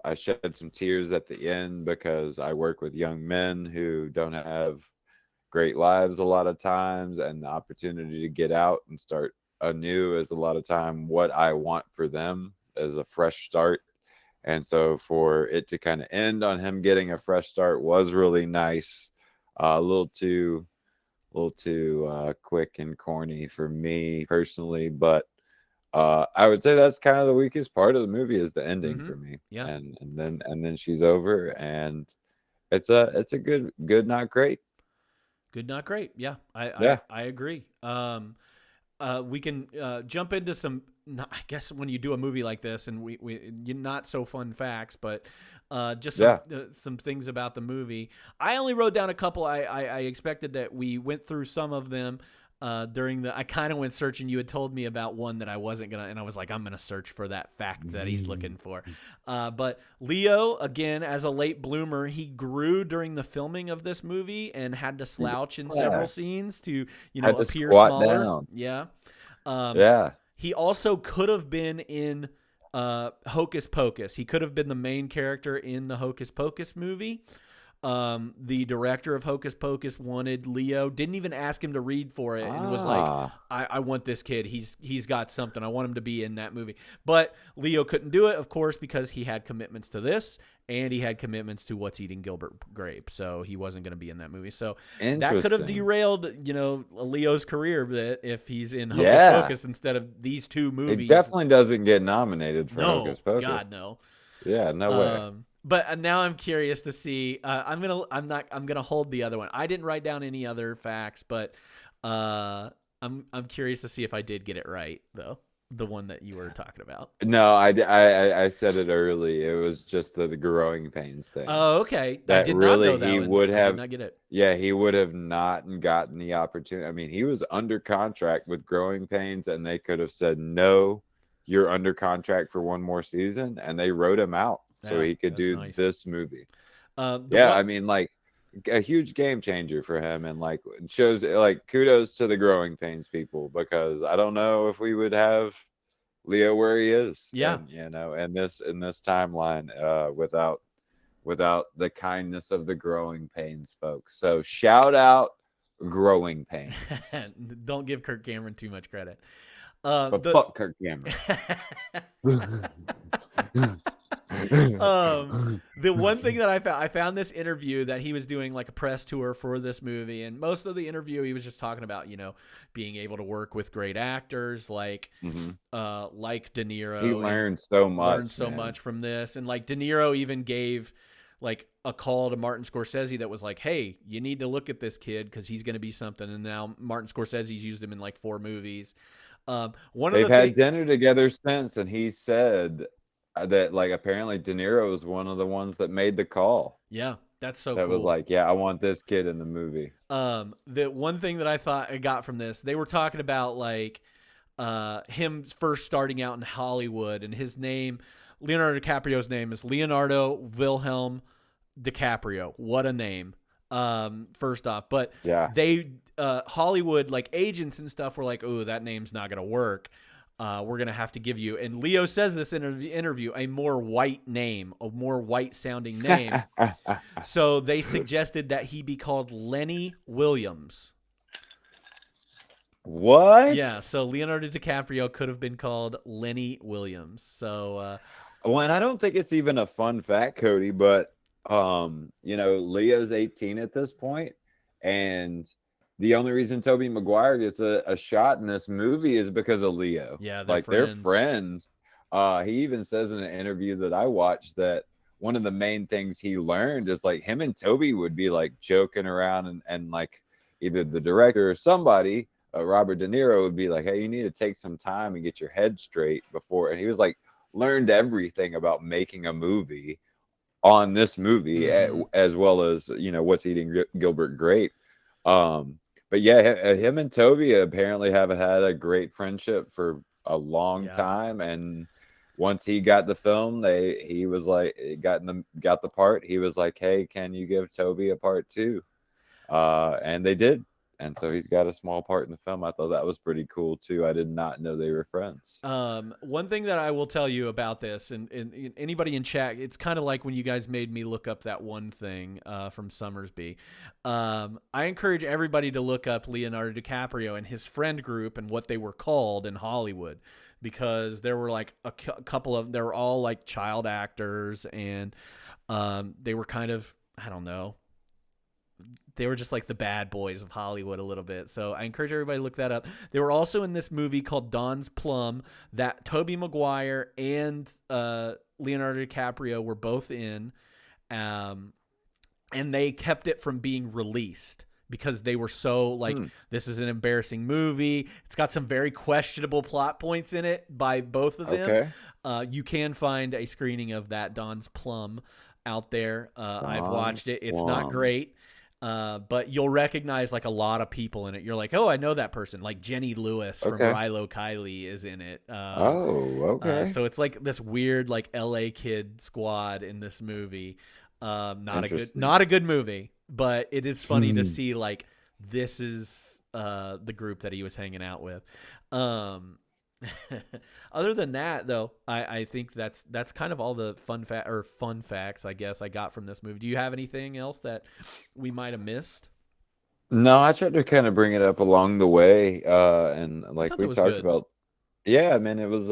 I shed some tears at the end because I work with young men who don't have great lives a lot of times, and the opportunity to get out and start anew is a lot of time what I want for them as a fresh start. And so for it to kind of end on him getting a fresh start was really nice. A little too little too quick and corny for me personally. But I would say that's kind of the weakest part of the movie is the ending Mm-hmm. for me. Yeah. And then she's over, and it's a good not great. Good, not great. Yeah, Yeah. I agree. We can jump into some. I guess when you do a movie like this, and we not so fun facts, but just Yeah. some things about the movie. I only wrote down a couple. I expected that we went through some of them during the. I kind of went searching. You had told me about one that I wasn't gonna, and I was like, I'm gonna search for that fact that he's looking for. But Leo, again, as a late bloomer, he grew during the filming of this movie and had to slouch in Yeah. several scenes to Had to appear squat smaller. down. Yeah. Um, Yeah. he also could have been in Hocus Pocus. He could have been the main character in the Hocus Pocus movie. The director of Hocus Pocus wanted Leo, didn't even ask him to read for it, and was like, Ah. I want this kid. He's got something. I want him to be in that movie. But Leo couldn't do it, of course, because he had commitments to this, and he had commitments to What's Eating Gilbert Grape. So he wasn't going to be in that movie. So that could have Interesting. derailed, Leo's career a bit if he's in Hocus Yeah. Pocus instead of these two It movies. definitely doesn't get nominated for No, Hocus Pocus. God, no. Yeah, no way. But now I'm curious to see. I'm gonna hold the other one. I didn't write down any other facts, but I'm curious to see if I did get it right though. The one that you were talking about. No, I said it early. It was just the growing pains thing. Oh, okay. I That did not know really that he one. would I did have, not get it. yeah, he would have not gotten the opportunity. I mean, he was under contract with growing pains, and they could have said, no, you're under contract for one more season, and they wrote him out so Yeah, he could that's do nice. this movie. The Yeah, one, I mean, like a huge game changer for him, and like it shows like kudos to the growing pains people, because I don't know if we would have Leo where he is, yeah. and in this timeline, without the kindness of the growing pains folks. So shout out growing pains. Don't give Kirk Cameron too much credit. But fuck Kirk Cameron. The one thing that I found this interview that he was doing like a press tour for this movie, and most of the interview he was just talking about being able to work with great actors like like De Niro. He learned so much. Much from this, and like De Niro even gave like a call to Martin Scorsese that was like, hey, you need to look at this kid because he's going to be something. And now Martin Scorsese's used him in like 4 movies. They've had dinner together since, and he said that like apparently De Niro was one of the ones that made the call. Yeah, that's so that cool. was like, yeah, I want this kid in the movie. The one thing that I thought I got from this, they were talking about like him first starting out in Hollywood, and his name, Leonardo DiCaprio's name is Leonardo Wilhelm DiCaprio. What a name. First off, but Yeah. they Hollywood like agents and stuff were like, oh, that name's not gonna work. We're gonna have to give you, and Leo says this in an interview, a more white name, a more white sounding name. So they suggested that he be called Lenny Williams. What? Yeah, so Leonardo DiCaprio could have been called Lenny Williams. So Well, and I don't think it's even a fun fact, Cody, but Leo's 18 at this point, and the only reason Tobey Maguire gets a shot in this movie is because of Leo. Yeah, they're friends. He even says in an interview that I watched that one of the main things he learned is like him and Toby would be like joking around, and like either the director or somebody, Robert De Niro, would be like, hey, you need to take some time and get your head straight before. And he was like, learned everything about making a movie on this movie, as well as What's Eating Gilbert Grape. But yeah, him and Toby apparently have had a great friendship for a long time, and once he got the film, he was like got the part. He was like, hey, can you give Toby a part too? And they did. And so he's got a small part in the film. I thought that was pretty cool too. I did not know they were friends. One thing that I will tell you about this, and anybody in chat, it's kind of like when you guys made me look up that one thing from Summersby. I encourage everybody to look up Leonardo DiCaprio and his friend group and what they were called in Hollywood, because there were like a couple of, they were all like child actors, and they were kind of, I don't know, they were just like the bad boys of Hollywood a little bit. So I encourage everybody to look that up. They were also in this movie called Don's Plum that Tobey Maguire and Leonardo DiCaprio were both in, and they kept it from being released because they were so like, this is an embarrassing movie. It's got some very questionable plot points in it by both of them. Okay. You can find a screening of that Don's Plum out there. I've watched it. It's not Plum. great. But you'll recognize like a lot of people in it. You're like, oh, I know that person. Like Jenny Lewis from Okay. Rilo Kiley is in it. Okay. So it's like this weird like LA Kid squad in this movie. Interesting. Not a good movie, but it is funny to see like this is the group that he was hanging out with. Other than that, though, I think that's kind of all the fun facts I guess I got from this movie. Do you have anything else that we might have missed? No, I tried to kind of bring it up along the way, and like thought we that was talked good. about. Yeah, I mean, it was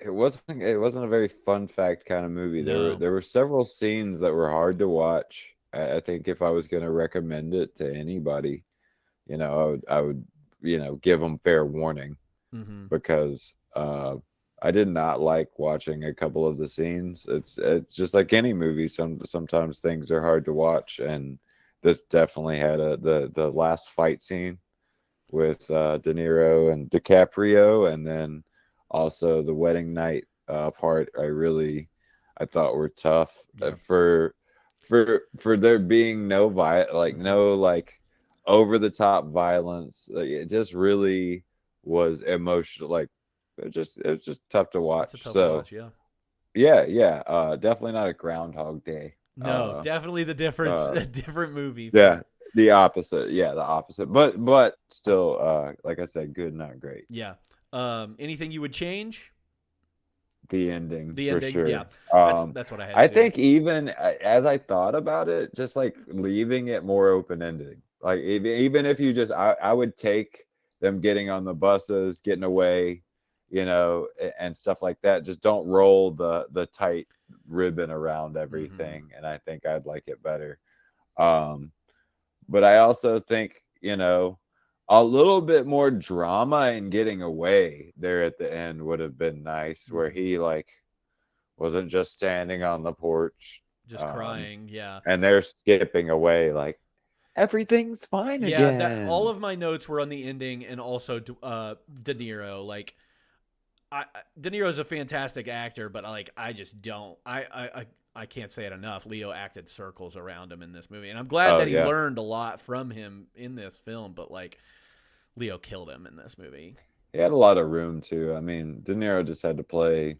it wasn't a very fun fact kind of movie. No. There were several scenes that were hard to watch. I think if I was going to recommend it to anybody, I would give them fair warning Mm-hmm. because I did not like watching a couple of the scenes. It's just like any movie. Sometimes things are hard to watch, and this definitely had the last fight scene with De Niro and DiCaprio, and then also the wedding night part. I thought were tough Yeah. for there being no like over the top violence. It just really was emotional. Like it was just tough to watch. It's a tough So watch, yeah. yeah, definitely not a Groundhog Day. No, definitely the difference. uh, A different movie. Yeah, the opposite. Yeah, the opposite. But still, like I said, good, not great. Yeah. Anything you would change? The ending The for ending. sure. Yeah. Um, That's what I had I too. think even as I thought about it, just like leaving it more open ended. Like even if you just, I would take them getting on the buses, getting away, and stuff like that. Just don't roll the tight ribbon around everything, and I think I'd like it better. Um, but I also think, a little bit more drama and getting away there at the end would have been nice, where he like wasn't just standing on the porch, Just crying. Yeah. and they're skipping away like everything's fine Yeah, that all again. of my notes were on the ending and also De Niro. Like, De Niro's a fantastic actor, but like I just don't. I can't say it enough. Leo acted circles around him in this movie, and I'm glad Oh that he yeah, learned a lot from him in this film. But like, Leo killed him in this movie. he had a lot of room too. I mean, De Niro just had to play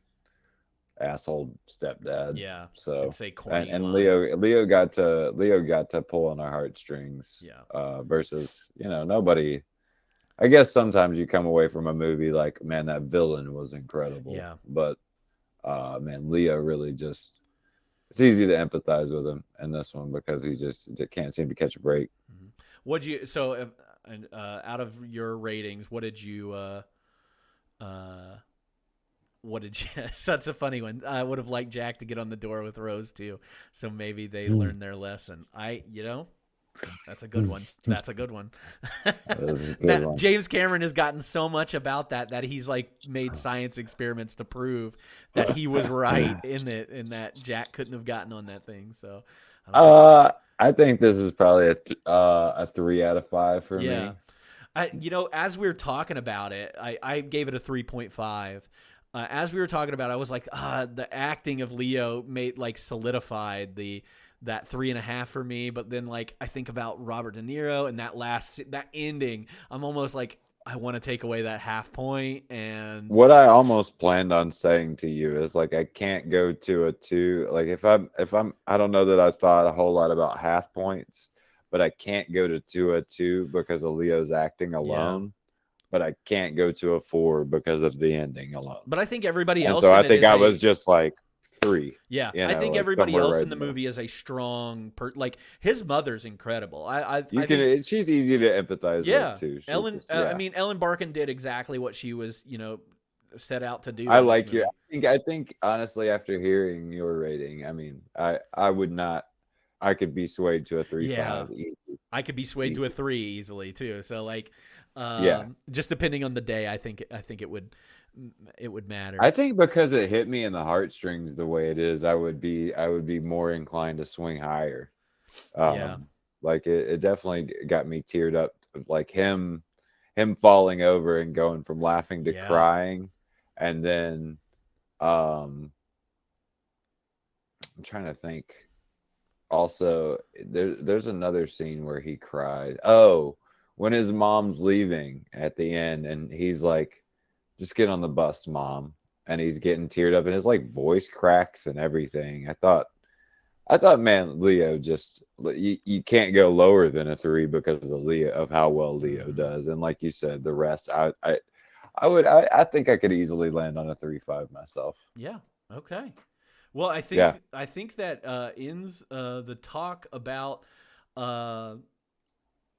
asshole stepdad. Yeah, So and say corny and lines. Leo got to pull on our heartstrings. Yeah. Versus nobody. I guess sometimes you come away from a movie like, man, that villain was incredible. Yeah. But man, Leo really just, it's easy to empathize with him in this one because he just can't seem to catch a break. What'd you out of your ratings, what did you such a funny one. I would have liked Jack to get on the door with Rose too, so maybe they learn their lesson. That's a good one. That's a good one. was a good That one. James Cameron has gotten so much about that he's like made science experiments to prove that he was right in it, and that Jack couldn't have gotten on that thing. So, I think this is probably a 3 out of 5 for me. As we were talking about it, I gave it a 3.5. As we were talking about it, I was like, the acting of Leo solidified that 3.5 for me. But then like I think about Robert De Niro and that ending, I'm almost like I want to take away that half point. And What I almost planned on saying to you is like I can't go to a 2. Like if I'm I don't know that I thought a whole lot about half points, but I can't go to a 2 because of Leo's acting alone. But I can't go to a 4 because of the ending alone. But I think everybody And else so in I it think is I was just like 3. yeah. I think like everybody somewhere else right in the there. movie is a strong like his mother's incredible. I You think, can. She's easy to empathize yeah. with too. She's Ellen. just, yeah. I mean, Ellen Barkin did exactly what she was set out to do. I in this like you. movie. I think honestly, after hearing your rating, I mean, I would not. I could be swayed to a Yeah. 3.5. Easy, I could be swayed to a easy. 3 easily too. So like, Yeah. just depending on the day, I think it would matter. I think because it hit me in the heartstrings the way it is, I would be more inclined to swing higher. Yeah. Like it definitely got me teared up, like him falling over and going from laughing to Yeah. crying, and then um I'm trying to think. Also, there's another scene where he cried. Oh, when his mom's leaving at the end, and he's like, "Just get on the bus, mom," and he's getting teared up, and his like voice cracks and everything. I thought, man, Leo just you can't go lower than a 3 because of Leo of how well Leo Mhm. does, and like you said, the rest, I think I could easily land on a 3.5 myself. Yeah. Okay. Well, Yeah, I think that ends the talk about uh,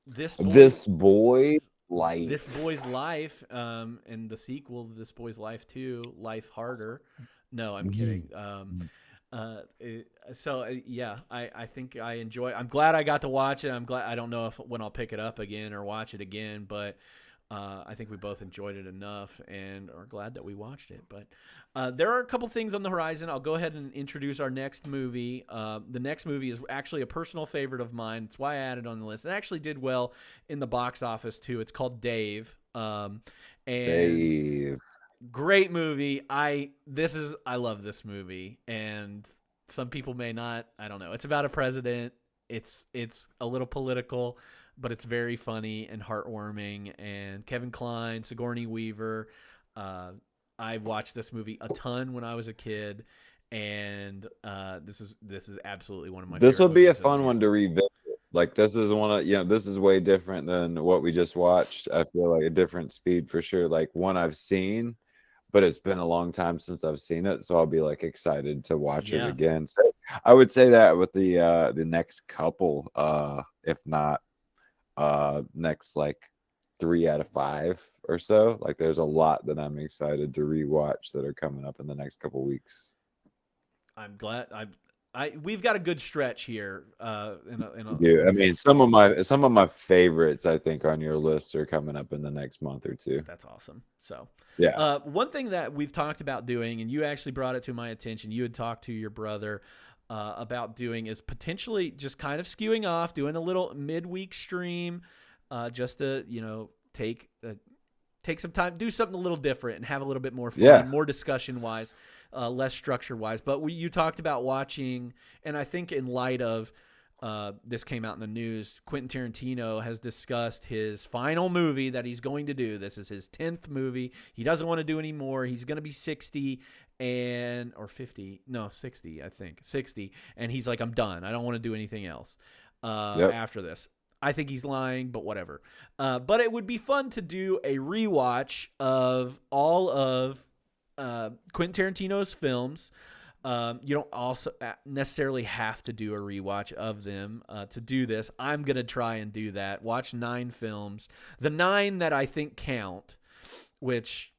this this boy's boy this life. boy's life, and the sequel to this boy's life too, Life Harder. No, I'm kidding. Yeah, I think I enjoy. I'm glad I got to watch it. I'm glad. I don't know if when I'll pick it up again or watch it again, but I think we both enjoyed it enough and are glad that we watched it. But there are a couple things on the horizon. I'll go ahead and introduce our next movie. The next movie is actually a personal favorite of mine. It's why I added it on the list. It actually did well in the box office too. It's called Dave, and Dave. great movie. I love this movie, and some people may not. I don't know. It's about a president. It's a little political, but it's very funny and heartwarming. And Kevin Kline, Sigourney Weaver. I've watched this movie a ton when I was a kid, and this is absolutely one of my This favorite will be a movies of the fun year. one to revisit. Like this is one of this is way different than what we just watched. I feel like a different speed for sure. Like one I've seen, but it's been a long time since I've seen it, so I'll be like excited to watch it Yeah, again. So I would say that with the next couple, if not next like 3 out of 5 or so. Like there's a lot that I'm excited to rewatch that are coming up in the next couple weeks. I'm glad. We've got a good stretch here. Yeah, I mean some of my favorites I think on your list are coming up in the next month or two. That's awesome. So, Yeah. one thing that we've talked about doing, and you actually brought it to my attention, you had talked to your brother about doing, is potentially just kind of skewing off, doing a little midweek stream, just to take some time, do something a little different, and have a little bit more fun, Yeah. more discussion wise, less structure wise. But you talked about watching, and I think in light of this came out in the news, Quentin Tarantino has discussed his final movie that he's going to do. This is his 10th movie. He doesn't want to do any more. He's going to be 60 or 50, no, 60, I think 60. And he's like, I'm done. I don't want to do anything else Yep. after this. I think he's lying, but whatever. But it would be fun to do a rewatch of all of Quentin Tarantino's films. You don't also necessarily have to do a rewatch of them to do this. I'm going to try and do that. Watch 9 films. The 9 that I think count, which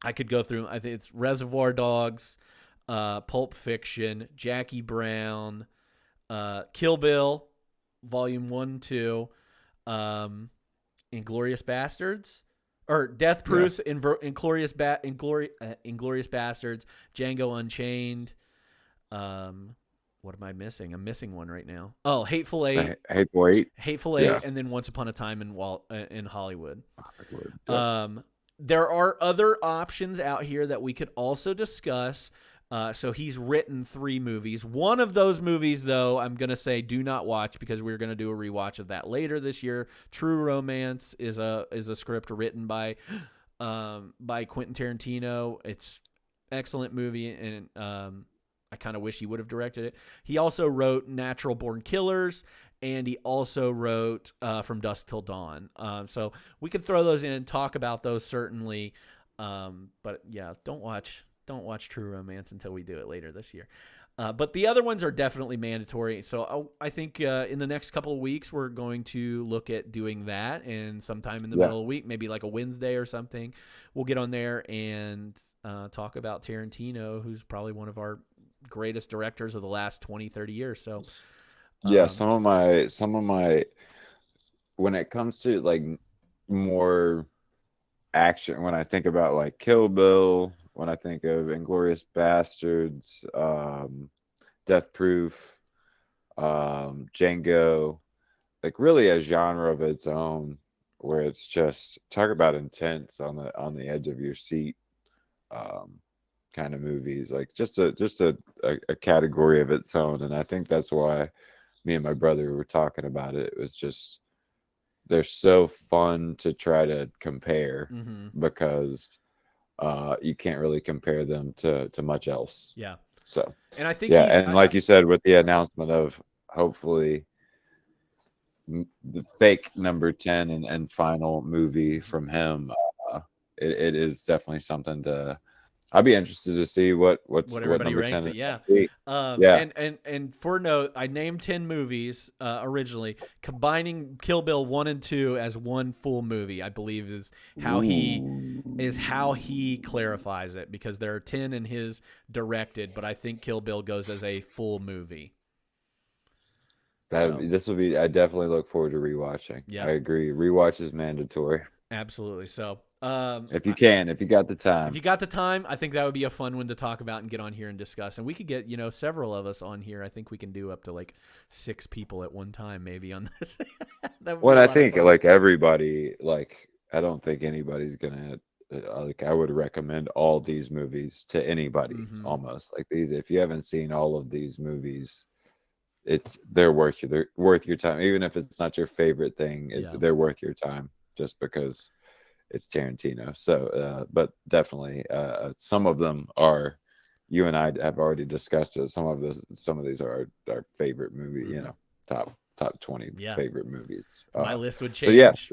I could go through. I think it's Reservoir Dogs, Pulp Fiction, Jackie Brown, Kill Bill, Volume 1, 2, Inglorious Bastards, or Death Proof, Yes. Inglorious Bastards, Django Unchained. What am I missing? I'm missing one right now. Oh, Hateful Eight, Hateful Eight. Yeah. and then Once Upon a Time in Hollywood. Yep. There are other options out here that we could also discuss. So he's written 3 movies. One of those movies, though, I'm going to say do not watch because we're going to do a rewatch of that later this year. True Romance is a script written by Quentin Tarantino. It's excellent movie, and I kind of wish he would have directed it. He also wrote Natural Born Killers, and he also wrote From Dusk Till Dawn. So we could throw those in and talk about those certainly. But yeah, don't watch True Romance until we do it later this year. But the other ones are definitely mandatory. So I think in the next couple of weeks, we're going to look at doing that. And sometime in the Yeah. middle of the week, maybe like a Wednesday or something, we'll get on there and talk about Tarantino, who's probably one of our greatest directors of the last 20, 30 years. So Yeah, Um, some of my when it comes to like more action, when I think about like Kill Bill, when I think of Inglorious Bastards, Death Proof, Django, like really a genre of its own, where it's just talk about intense on the edge of your seat, um, kind of movies, like just a category of its own. And I think that's why me and my brother were talking about it. It was just they're so fun to try to compare hmm because you can't really compare them to much else. Yeah, So and I think yeah, he's. and like you said, with the announcement of hopefully the fake number 10 and final movie from him, it is definitely something to. I'd be interested to see What what everybody number ranks 10 it, is going yeah. to be. Yeah. And for note, I named 10 movies originally, combining Kill Bill 1 and 2 as one full movie. I believe is how he Ooh. clarifies it, because there are 10 in his directed, but I think Kill Bill goes as a full movie. That So, this will be. I definitely look forward to rewatching. yeah, I agree. Rewatch is mandatory absolutely. So, if you can, if you got the if you time. got the time, I think that would be a fun one to talk about and get on here and discuss. And we could get, several of us on here. I think we can do up to like 6 people at one time, maybe, on this. That would be Well, a I lot of think fun. like everybody, like I don't think anybody's gonna like. I would recommend all these movies to anybody. Hmm. Almost like these. If you haven't seen all of these movies, they're worth your time. Even if it's not your favorite thing, Yeah. they're worth your time just because it's Tarantino. So, but definitely, some of them are. You and I have already discussed it. Some of these are our favorite movie. You Hmm. know, top 20 Yeah. favorite movies. My list would So yeah, change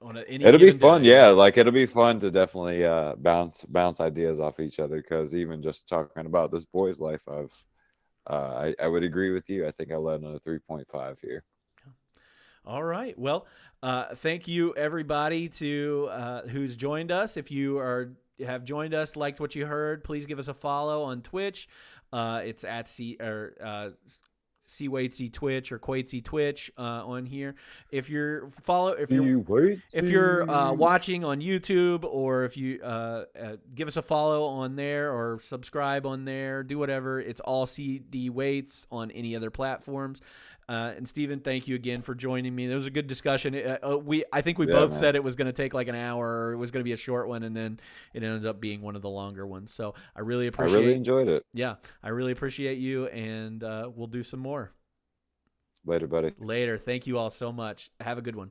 on any it'll be given fun. day. Yeah. Yeah, like it'll be fun to definitely bounce ideas off each other because even just talking about this boy's life, I would agree with you. I think I led on a 3.5 here. All right. Well, thank you everybody to who's joined us. If you have joined us, liked what you heard, please give us a follow on Twitch. It's at C Twitch or Quatesy Twitch on here. If you're if you're watching on YouTube, or if you give us a follow on there or subscribe on there, do whatever. It's all CD Waits on any other platforms. And Steven, thank you again for joining me. There was a good discussion. I think we Yeah, both man. said it was going to take like an hour, or it was going to be a short one, and then it ended up being one of the longer ones. So I really I really appreciate. enjoyed it. Yeah, I really appreciate you, and we'll do some more Later, buddy. later. Thank you all so much. Have a good one.